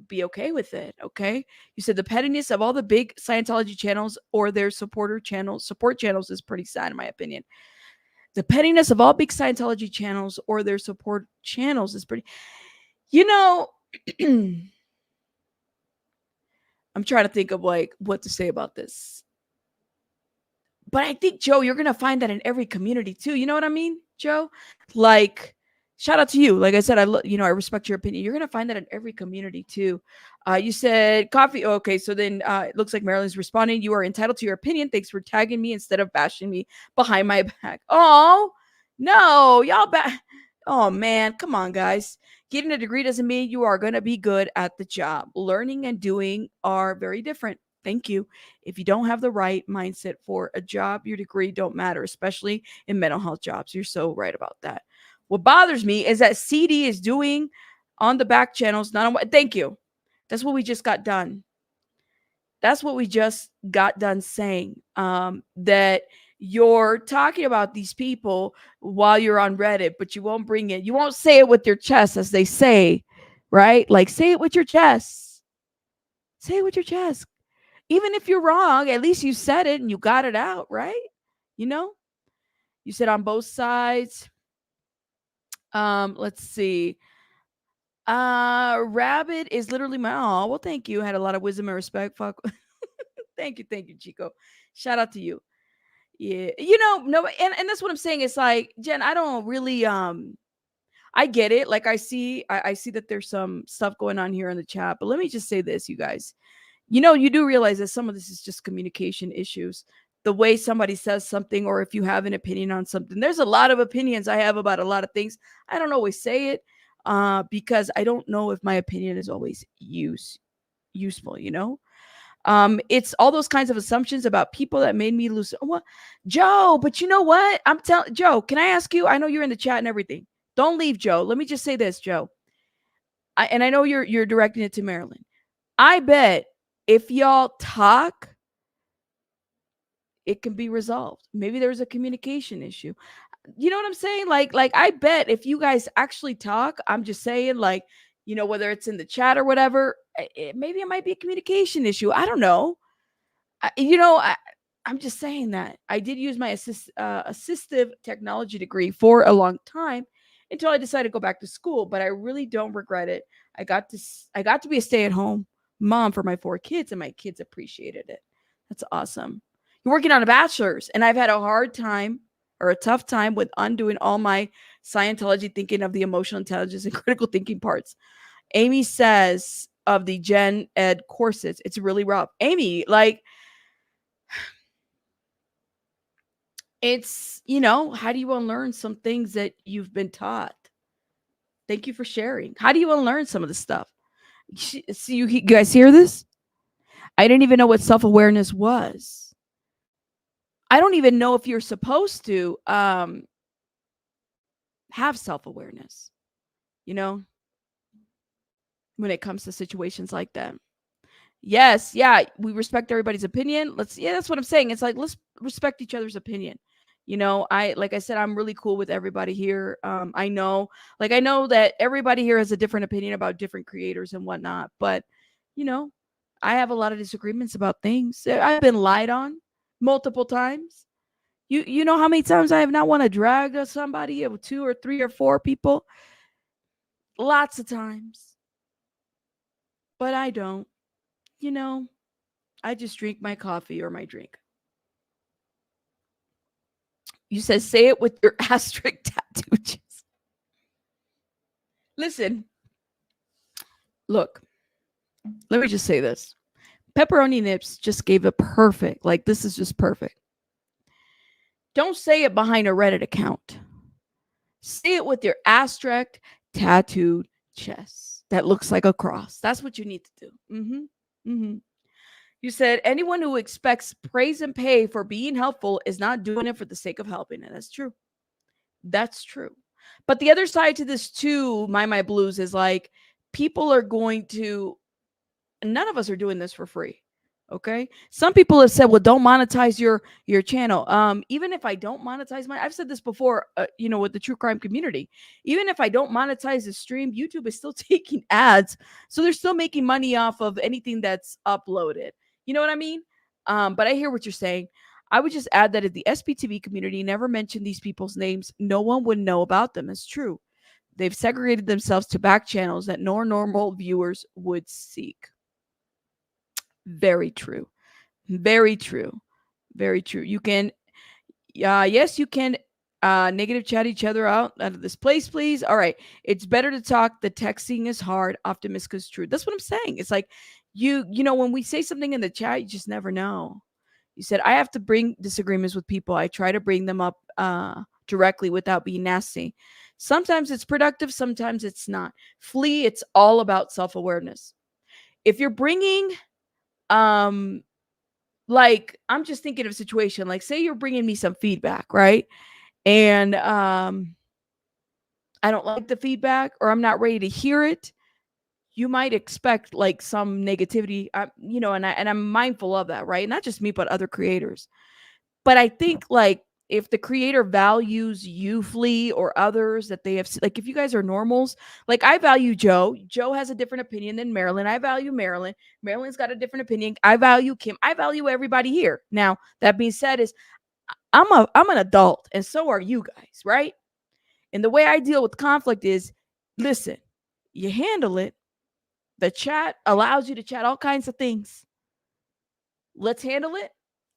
be okay with it. Okay. You said the pettiness of all the big Scientology channels or their support channels is pretty sad, in my opinion. The pettiness of all big Scientology channels or their support channels is pretty, I'm trying to think of like what to say about this. But I think, Joe, you're going to find that in every community too. You know what I mean, Joe? Like, shout out to you. Like I said, I respect your opinion. You're going to find that in every community too. You said coffee. Oh, okay. So then it looks like Marilyn's responding. You are entitled to your opinion. Thanks for tagging me instead of bashing me behind my back. Oh, no, y'all Oh, man. Come on, guys. Getting a degree doesn't mean you are going to be good at the job. Learning and doing are very different. Thank you. If you don't have the right mindset for a job, your degree don't matter, especially in mental health jobs. You're so right about that. What bothers me is that CD is doing on the back channels, not on what. Thank you. That's what we just got done. That's what we just got done saying. That you're talking about these people while you're on Reddit, but you won't bring it. You won't say it with your chest, as they say, right? Like, say it with your chest. Say it with your chest. Even if you're wrong, at least you said it and you got it out, right? You said on both sides. Let's see. Rabbit is literally my well, thank you. Had a lot of wisdom and respect. Fuck. thank you, Chico. Shout out to you. Yeah. No, and that's what I'm saying. It's like, Jen, I don't really I get it. Like, I see that there's some stuff going on here in the chat, but let me just say this, you guys. You do realize that some of this is just communication issues. The way somebody says something, or if you have an opinion on something. There's a lot of opinions I have about a lot of things. I don't always say it because I don't know if my opinion is always useful, it's all those kinds of assumptions about people that made me lose. What, Joe? But you know what? I'm telling Joe. Can I ask you? I know you're in the chat and everything. Don't leave, Joe. Let me just say this, Joe. And I know you're directing it to Marilyn. I bet if y'all talk, it can be resolved. Maybe there's a communication issue. You know what I'm saying? Like I bet if you guys actually talk, I'm just saying, like, whether it's in the chat or whatever, maybe it might be a communication issue. I don't know. I'm just saying that I did use my assistive technology degree for a long time until I decided to go back to school, but I really don't regret it. I got to be a stay-at-home mom for my 4 kids, and my kids appreciated it. That's awesome. You're working on a bachelor's, and I've had a hard time or a tough time with undoing all my Scientology thinking of the emotional intelligence and critical thinking parts. Amy says of the gen ed courses, it's really rough. Amy, like, It's, how do you unlearn some things that you've been taught? Thank you for sharing. How do you unlearn some of the stuff? See, you guys hear this? I didn't even know what self awareness was. I don't even know if you're supposed to have self awareness, you know, when it comes to situations like that. Yes, yeah, we respect everybody's opinion. That's what I'm saying. It's like, let's respect each other's opinion. Like I said, I'm really cool with everybody here. I know that everybody here has a different opinion about different creators and whatnot, but you know, I have a lot of disagreements about things. I've been lied on multiple times. You know how many times I have not want to drag somebody of 2 or 3 or 4 people? Lots of times. But I don't. You know, I just drink my coffee or my drink. You said say it with your asterisk tattoo. Listen, look, let me just say this. Pepperoni Nips just gave a perfect, like, this is just perfect. Don't say it behind a Reddit account. Say it with your asterisk tattooed chest that looks like a cross. That's what you need to do. You said anyone who expects praise and pay for being helpful is not doing it for the sake of helping. And that's true. That's true. But the other side to this too, my blues, is like people are going to, none of us are doing this for free. Okay. Some people have said, well, don't monetize your channel. Even if I don't monetize I've said this before, with the true crime community, even if I don't monetize the stream, YouTube is still taking ads. So they're still making money off of anything that's uploaded. You know what I mean? But I hear what you're saying. I would just add that if the SPTV community never mentioned these people's names, no one would know about them. It's true. They've segregated themselves to back channels that no normal viewers would seek. Very true. Very true. Very true. You can, yes, you can negative chat each other out of this place, please. All right. It's better to talk. The texting is hard, often misconstrued. That's what I'm saying. It's like when we say something in the chat, you just never know. You said, I have to bring disagreements with people. I try to bring them up directly without being nasty. Sometimes it's productive, sometimes it's not. Flee, it's all about self awareness. If you're bringing, like, I'm just thinking of a situation, like, say you're bringing me some feedback, right? And I don't like the feedback or I'm not ready to hear it. You might expect like some negativity, and I'm mindful of that, right? Not just me, but other creators. But I think like if the creator values you, Flea, or others that they have, like if you guys are normals, like I value Joe. Joe has a different opinion than Marilyn. I value Marilyn. Marilyn's got a different opinion. I value Kim. I value everybody here. Now, that being said, is I'm an adult, and so are you guys, right? And the way I deal with conflict is, listen, you handle it. The chat allows you to chat all kinds of things. Let's handle it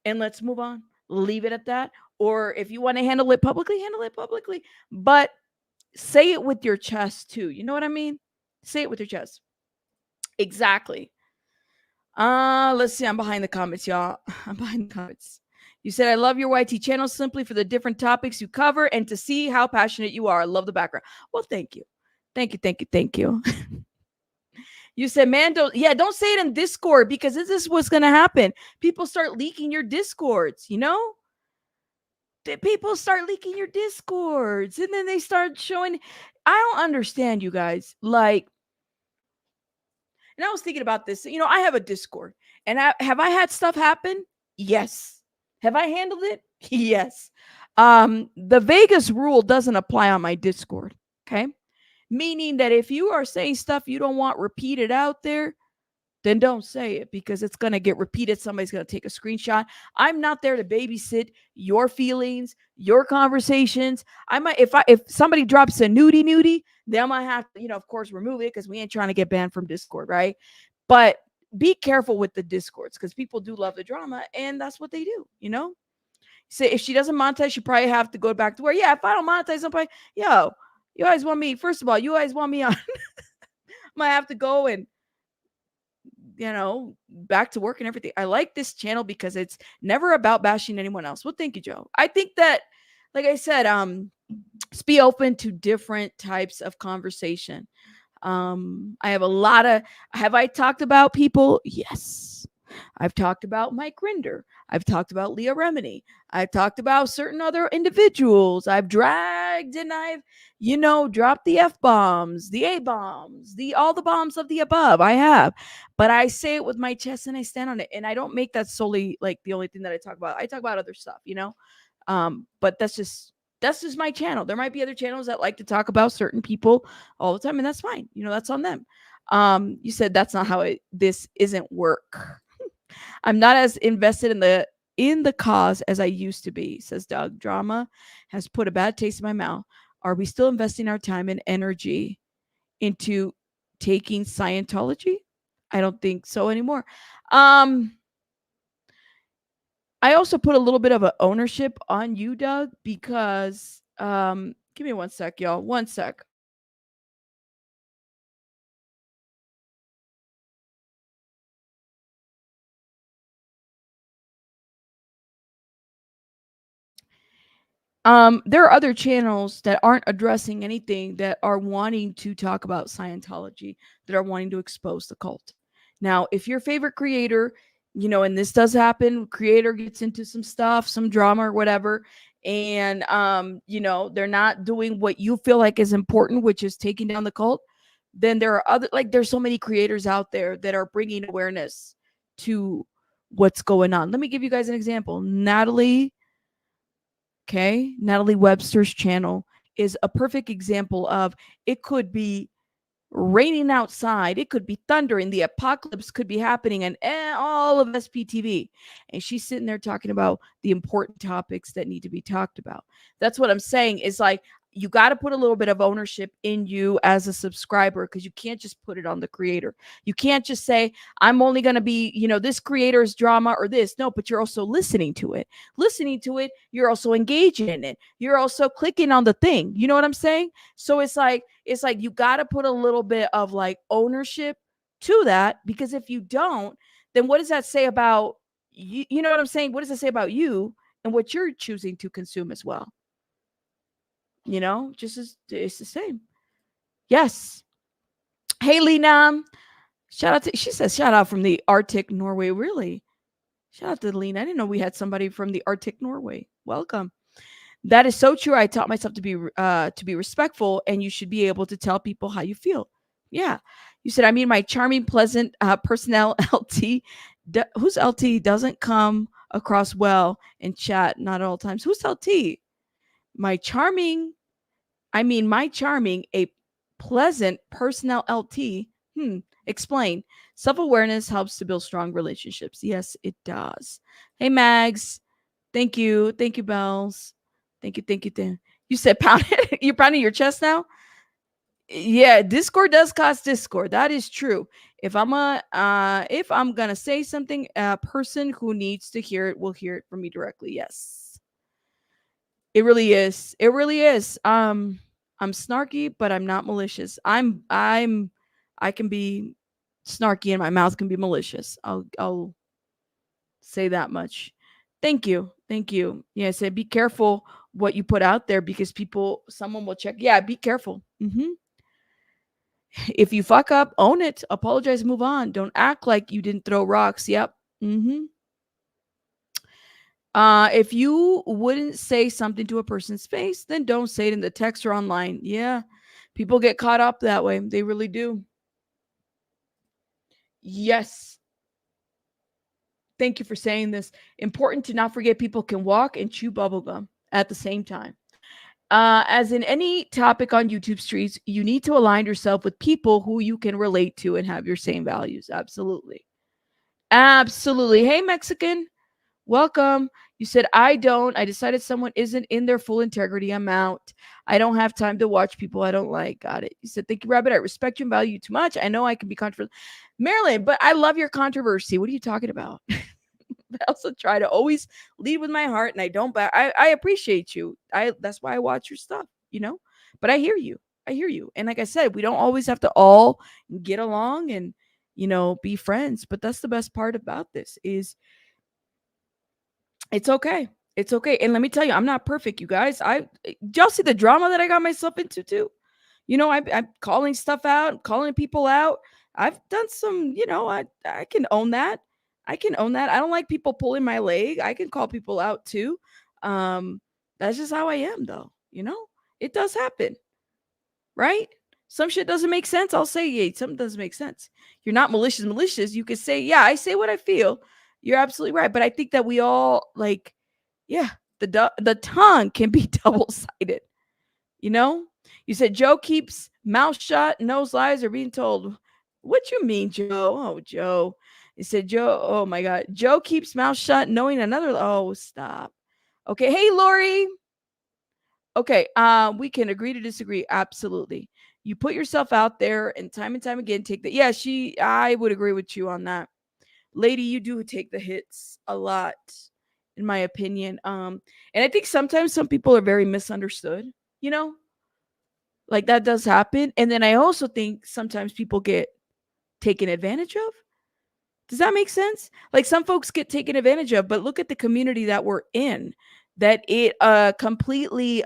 and let's move on. Leave it at that. Or if you want to handle it publicly, handle it publicly. But say it with your chest too. You know what I mean? Say it with your chest. Exactly. Let's see. I'm behind the comments, y'all. I'm behind the comments. You said, I love your YT channel simply for the different topics you cover and to see how passionate you are. I love the background. Well, thank you. Thank you. Thank you. Thank you. You said, man, don't say it in Discord because this is what's going to happen. People start leaking your Discords, People start leaking your Discords and then they start showing. I don't understand, you guys. Like, and I was thinking about this. I have a Discord and have I had stuff happen? Yes. Have I handled it? Yes. The Vegas rule doesn't apply on my Discord. Okay. Meaning that if you are saying stuff you don't want repeated out there, then don't say it because it's going to get repeated. Somebody's going to take a screenshot. I'm not there to babysit your feelings, your conversations. I might, if somebody drops a nudie, then I might have to, of course, remove it because we ain't trying to get banned from Discord, right? But be careful with the Discords because people do love the drama and that's what they do, Say if she doesn't monetize, she probably have to go back to where, yeah, if I don't monetize somebody, yo, you guys want me, first of all, you guys want me on, I might have to go and back to work and everything. I like this channel because it's never about bashing anyone else. Well, thank you, Joe. I think that, like I said, let's be open to different types of conversation. I have a lot of, have I talked about people? Yes. I've talked about Mike Rinder. I've talked about Leah Remini. I've talked about certain other individuals. I've dragged and I've, dropped the F bombs, the A bombs, all the bombs of the above. I have, but I say it with my chest and I stand on it. And I don't make that solely like the only thing that I talk about. I talk about other stuff. But that's just my channel. There might be other channels that like to talk about certain people all the time, and that's fine. That's on them. You said that's not how this isn't work. I'm not as invested in the cause as I used to be, says Doug. Drama has put a bad taste in my mouth. Are we still investing our time and energy into taking Scientology? I don't think so anymore. I also put a little bit of a ownership on you, Doug, because give me one sec, y'all. One sec. There are other channels that aren't addressing anything that are wanting to talk about Scientology, that are wanting to expose the cult. Now, if your favorite creator, and this does happen, creator gets into some stuff, some drama or whatever, and they're not doing what you feel like is important, which is taking down the cult, then there are other, like, there's so many creators out there that are bringing awareness to what's going on. Let me give you guys an example. Natalie Webster's channel is a perfect example of, it could be raining outside, it could be thundering, the apocalypse could be happening, and all of SPTV. And she's sitting there talking about the important topics that need to be talked about. That's what I'm saying, is like, you got to put a little bit of ownership in you as a subscriber, because you can't just put it on the creator. You can't just say, I'm only going to be, this creator's drama or this. No, but you're also listening to it. You're also engaging in it. You're also clicking on the thing. You know what I'm saying? So it's like you got to put a little bit of like ownership to that, because if you don't, then what does that say about you? You know what I'm saying? What does it say about you and what you're choosing to consume as well? Just as it's the same. Yes. Hey, Lena. She says, shout out from the Arctic Norway. Really? Shout out to Lena. I didn't know we had somebody from the Arctic Norway. Welcome. That is so true. I taught myself to be respectful, and you should be able to tell people how you feel. Yeah. You said, I mean, my charming, pleasant personnel LT, whose LT doesn't come across well in chat, not at all times. Who's LT? My charming, a pleasant personnel LT. Explain. Self-awareness helps to build strong relationships. Yes, it does. Hey, Mags. Thank you. Thank you, Bells. Thank you. Thank you. You said pound. You're pounding your chest now? Yeah, Discord does cause discord. That is true. If I'm gonna say something, a person who needs to hear it will hear it from me directly. Yes. It really is. It really is. I'm snarky, but I'm not malicious. I can be snarky and my mouth can be malicious. I'll say that much. Thank you. Thank you. Yeah, say be careful what you put out there, because someone will check. Yeah, be careful. If you fuck up, own it, apologize, move on. Don't act like you didn't throw rocks. Yep. If you wouldn't say something to a person's face, then don't say it in the text or online. Yeah. People get caught up that way. They really do. Yes. Thank you for saying this. Important to not forget people can walk and chew bubblegum at the same time. As in any topic on YouTube streets, you need to align yourself with people who you can relate to and have your same values. Absolutely. Absolutely. Hey, Mexican. Welcome. You said, I don't. I decided someone isn't in their full integrity. I'm out. I don't have time to watch people I don't like. Got it. You said, thank you, Rabbit. I respect you and value you too much. I know I can be controversial. Marilyn, but I love your controversy. What are you talking about? I also try to always lead with my heart, and I don't, but I appreciate you. That's why I watch your stuff. But I hear you. And like I said, we don't always have to all get along, and be friends. But that's the best part about this is it's okay. It's okay. And let me tell you, I'm not perfect, you guys. Y'all see the drama that I got myself into too? I'm calling stuff out, calling people out. I've done some, I can own that. I can own that. I don't like people pulling my leg. I can call people out too. Um, that's just how I am though, It does happen, right? Some shit doesn't make sense. I'll say, yeah, something doesn't make sense. You're not malicious. You could say, yeah, I say what I feel. You're absolutely right. But I think that we all like, yeah, the tongue can be double-sided. You know? You said Joe keeps mouth shut, knows lies are being told. What you mean, Joe? Oh, Joe. You said Joe. Oh my God. Joe keeps mouth shut, knowing another. Oh, stop. Okay. Hey, Lori. Okay. We can agree to disagree. Absolutely. You put yourself out there and time again take the yeah, I would agree with you on that. Lady, you do take the hits a lot, in my opinion. And I think sometimes some people are very misunderstood, you know? Like that does happen. And then I also think sometimes people get taken advantage of. Does that make sense? Like some folks get taken advantage of, but look at the community that we're in, that it completely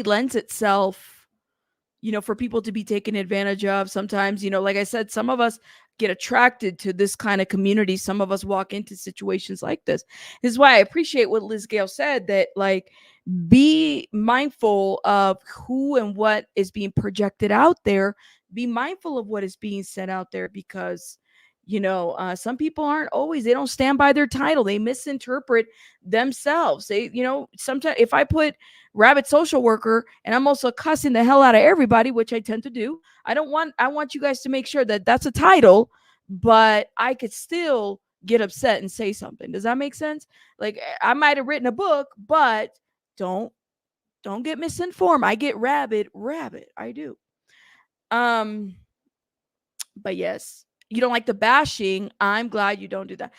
lends itself, for people to be taken advantage of. Sometimes, like I said, some of us get attracted to this kind of community. Some of us walk into situations like this. This is why I appreciate what Liz Gale said, that like be mindful of who and what is being projected out there. Be mindful of what is being said out there because some people they don't stand by their title. They misinterpret themselves. Sometimes if I put rabbit social worker and I'm also cussing the hell out of everybody, which I tend to do, I want you guys to make sure that that's a title, but I could still get upset and say something. Does that make sense? Like I might have written a book, but don't get misinformed. I get rabbit. I do. Um but yes, you don't like the bashing. I'm glad you don't do that.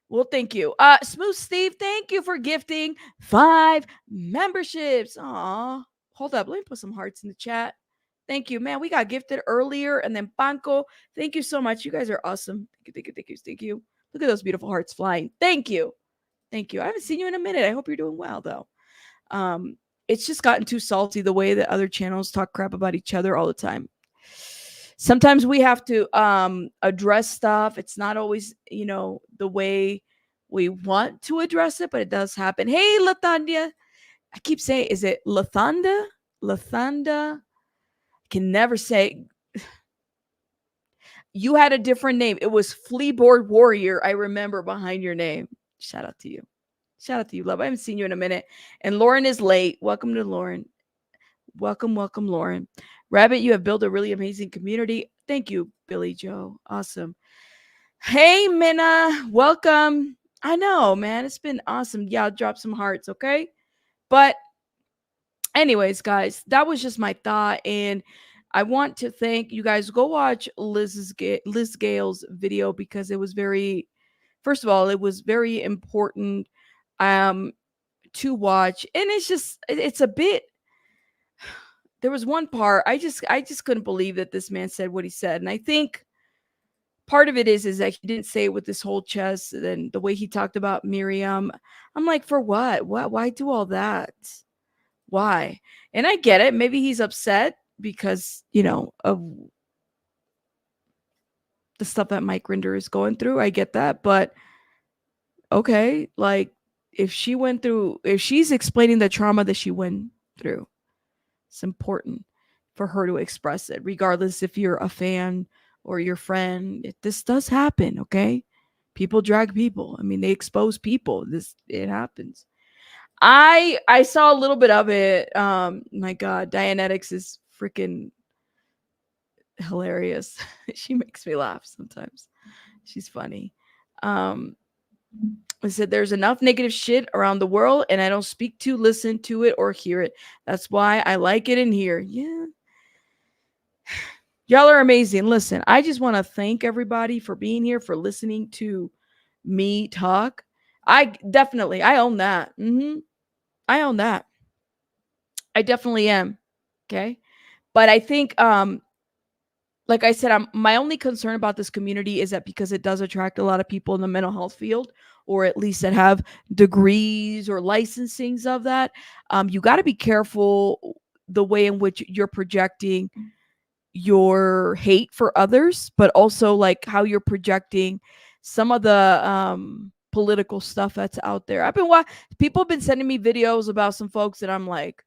Well, thank you. Smooth Steve, thank you for gifting 5 memberships. Aw. Hold up. Let me put some hearts in the chat. Thank you, man. We got gifted earlier. And then Panko, thank you so much. You guys are awesome. Thank you. Look at those beautiful hearts flying. Thank you. Thank you. I haven't seen you in a minute. I hope you're doing well, though. It's just gotten too salty the way that other channels talk crap about each other all the time. Sometimes we have to address stuff. It's not always, the way we want to address it, but it does happen. Hey, Latanya. I keep saying, is it Lathanda? Lathanda? I can never say. You had a different name. It was Fleaboard Warrior. I remember behind your name. Shout out to you. Shout out to you, love. I haven't seen you in a minute. And Lauren is late. Welcome to Lauren. Welcome, Lauren. Rabbit, you have built a really amazing community. Thank you, Billy Joe. Awesome. Hey, Minna. Welcome. I know, man. It's been awesome. Yeah, I'll drop some hearts, okay? But anyways, guys, that was just my thought. And I want to thank you guys. Go watch Liz Gale's video because it was first of all, it was very important to watch. And it's a bit, there was one part I just couldn't believe that this man said what he said. And I think part of it is that he didn't say it with this whole chest and the way he talked about Miriam. I'm like, for what? Why do all that? Why? And I get it. Maybe he's upset because, of the stuff that Mike Rinder is going through. I get that. But okay, like if she's explaining the trauma that she went through, it's important for her to express it, regardless if you're a fan or your friend. This does happen, okay? People drag people. I mean, they expose people. It happens. I saw a little bit of it. My God, Dianetics is freaking hilarious. She makes me laugh sometimes. She's funny. I said there's enough negative shit around the world, and I don't speak to, listen to it, or hear it. That's why I like it in here. Yeah. Y'all are amazing. Listen, I just want to thank everybody for being here, for listening to me talk. I own that. I own that. I definitely am. Okay. But I think like I said, my only concern about this community is that because it does attract a lot of people in the mental health field, or at least that have degrees or licensings of that, you got to be careful the way in which you're projecting your hate for others, but also like how you're projecting some of the political stuff that's out there. People have been sending me videos about some folks that I'm like,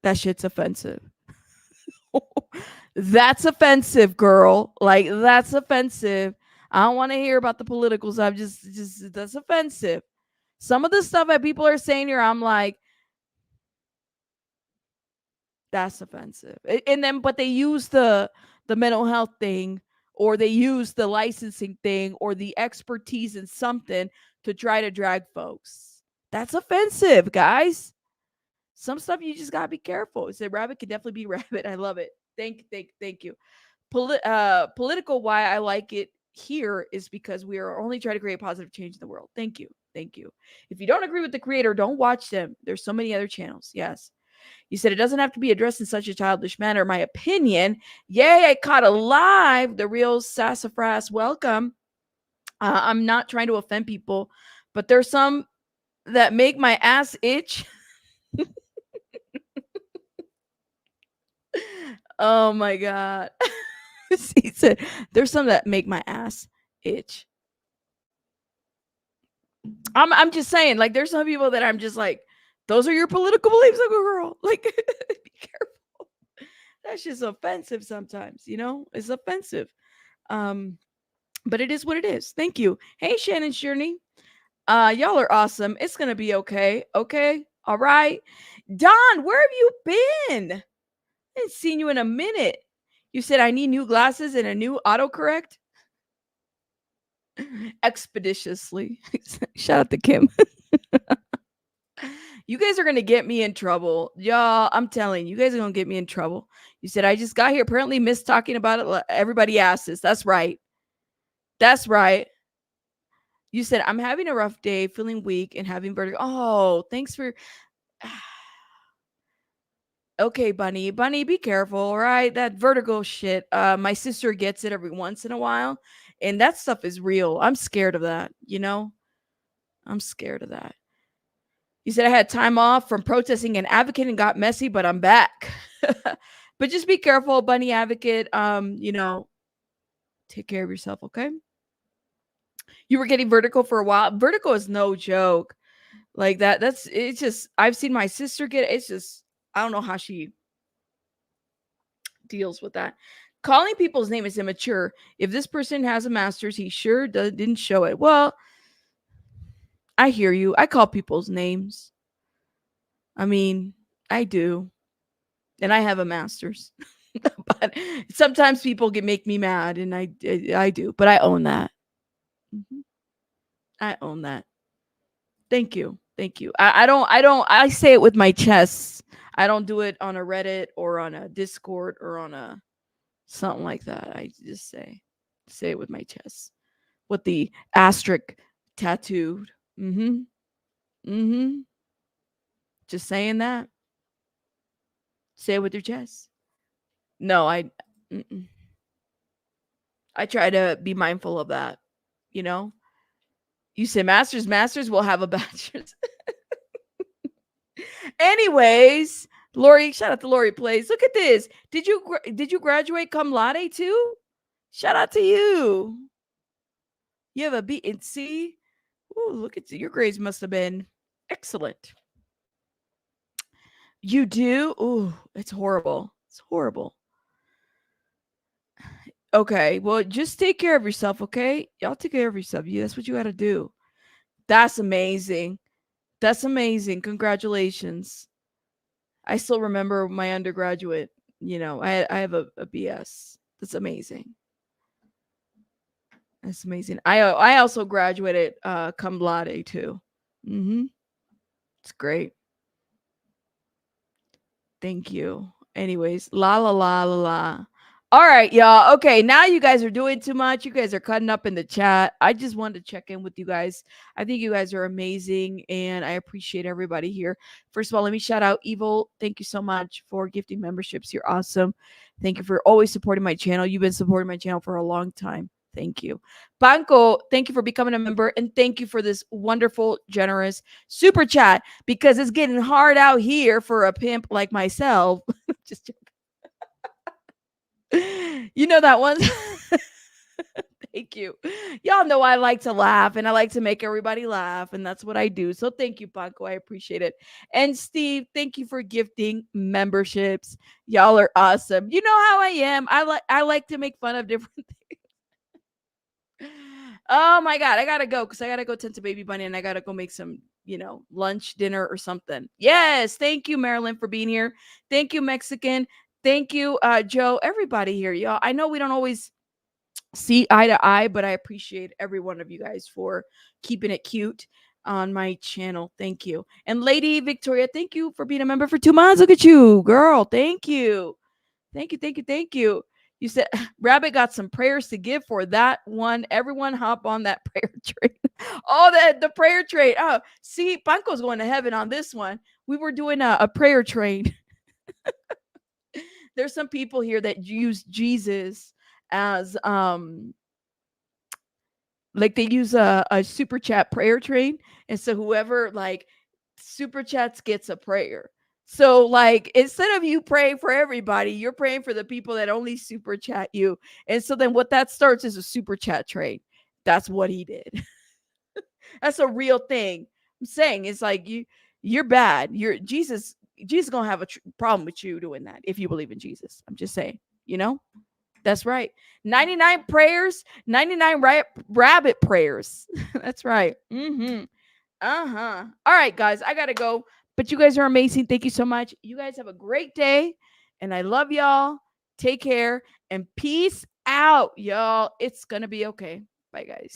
that shit's offensive. That's offensive, girl. Like that's offensive. I don't want to hear about the political stuff. Just that's offensive. Some of the stuff that people are saying here, I'm like, that's offensive. And then, but they use the mental health thing, or they use the licensing thing, or the expertise in something to try to drag folks. That's offensive, guys. Some stuff you just gotta be careful. Say rabbit can definitely be rabbit. I love it. Thank you. Political, why I like it here is because we are only trying to create positive change in the world. Thank you. Thank you. If you don't agree with the creator, don't watch them. There's so many other channels. Yes. You said it doesn't have to be addressed in such a childish manner. My opinion. Yay, I caught alive. The real sassafras. Welcome. I'm not trying to offend people, but there's some that make my ass itch. Oh my God. He said, there's some that make my ass itch. I'm just saying, like, there's some people that I'm just like, those are your political beliefs, like a girl. Like, be careful. That's just offensive sometimes, you know? It's offensive. But it is what it is. Thank you. Hey, Shannon Journey. Y'all are awesome. It's gonna be okay. Okay. All right. Don, where have you been? I haven't seen you in a minute. You said I need new glasses and a new autocorrect. Expeditiously. Shout out to Kim. You guys are gonna get me in trouble, y'all. I'm telling you, guys are gonna get me in trouble. You said I just got here. Apparently, missed talking about it. Everybody asked this. That's right. That's right. You said I'm having a rough day, feeling weak, and having vertigo. Oh, thanks for. Okay, Bunny. Bunny, be careful, all right? That vertigo shit. My sister gets it every once in a while, and that stuff is real. I'm scared of that, you know? I'm scared of that. You said I had time off from protesting and advocating, got messy, but I'm back. But just be careful, Bunny Advocate. You know, take care of yourself, okay? You were getting vertigo for a while. Vertigo is no joke. Like that. That's it's just I've seen my sister get it. It's just I don't know how she deals with that. Calling people's name is immature. If this person has a master's, he sure didn't show it. Well, I hear you. I call people's names. I mean, I do. And I have a master's. But sometimes people make me mad, and I do, but I own that. Mhm. I own that. Thank you. Thank you. I say it with my chest. I don't do it on a Reddit or on a Discord or on a something like that. I just say it with my chest. With the asterisk tattooed. Mm-hmm. Mm-hmm. Just saying that. Say it with your chest. No, mm-mm. I try to be mindful of that. You know, you say masters will have a bachelor's. Anyways, Lori, shout out to Lori Plays. Look at this. Did you graduate cum laude too? Shout out to you. You have a B and C. Ooh, look at your grades must have been excellent. You do? Ooh, it's horrible. It's horrible. Okay, well, just take care of yourself, okay? Y'all take care of yourself. That's what you got to do. That's amazing. That's amazing. Congratulations. I still remember my undergraduate. You know, I have a BS. That's amazing. That's amazing. I also graduated cum laude too. Mm-hmm. It's great. Thank you. Anyways, la la la la la. All right, y'all. Okay, now you guys are doing too much. You guys are cutting up in the chat. I just wanted to check in with you guys. I think you guys are amazing, and I appreciate everybody here. First of all, let me shout out Evil. Thank you so much for gifting memberships. You're awesome. Thank you for always supporting my channel. You've been supporting my channel for a long time. Thank you. Banco, thank you for becoming a member, and thank you for this wonderful, generous super chat because it's getting hard out here for a pimp like myself. Just you know that one. Thank you. Y'all know I like to laugh and I like to make everybody laugh, and that's what I do. So thank you, Paco. I appreciate it. And Steve, thank you for gifting memberships. Y'all are awesome. You know how I am. I like to make fun of different things. Oh my god, I gotta go because I gotta go tend to baby bunny and I gotta go make some, lunch, dinner, or something. Yes, thank you, Marilyn, for being here. Thank you, Mexican. Thank you, Joe. Everybody here, y'all. I know we don't always see eye to eye, but I appreciate every one of you guys for keeping it cute on my channel. Thank you. And Lady Victoria, thank you for being a member for 2 months. Look at you, girl. Thank you. Thank you. Thank you. Thank you. You said Rabbit got some prayers to give for that one. Everyone hop on that prayer train. Oh, the prayer train. Oh, see, Panko's going to heaven on this one. We were doing a prayer train. There's some people here that use Jesus as like they use a super chat prayer train, and so whoever like super chats gets a prayer. So like instead of you praying for everybody, you're praying for the people that only super chat you. And so then what that starts is a super chat train. That's what he did. That's a real thing. I'm saying it's like you're bad. You're Jesus gonna have a problem with you doing that if you believe in Jesus. I'm just saying, you know. That's right. 99 prayers, 99 rabbit prayers. That's right. Uh-huh. All right, guys, I got to go. But you guys are amazing. Thank you so much. You guys have a great day. And I love y'all. Take care and peace out, y'all. It's going to be okay. Bye, guys.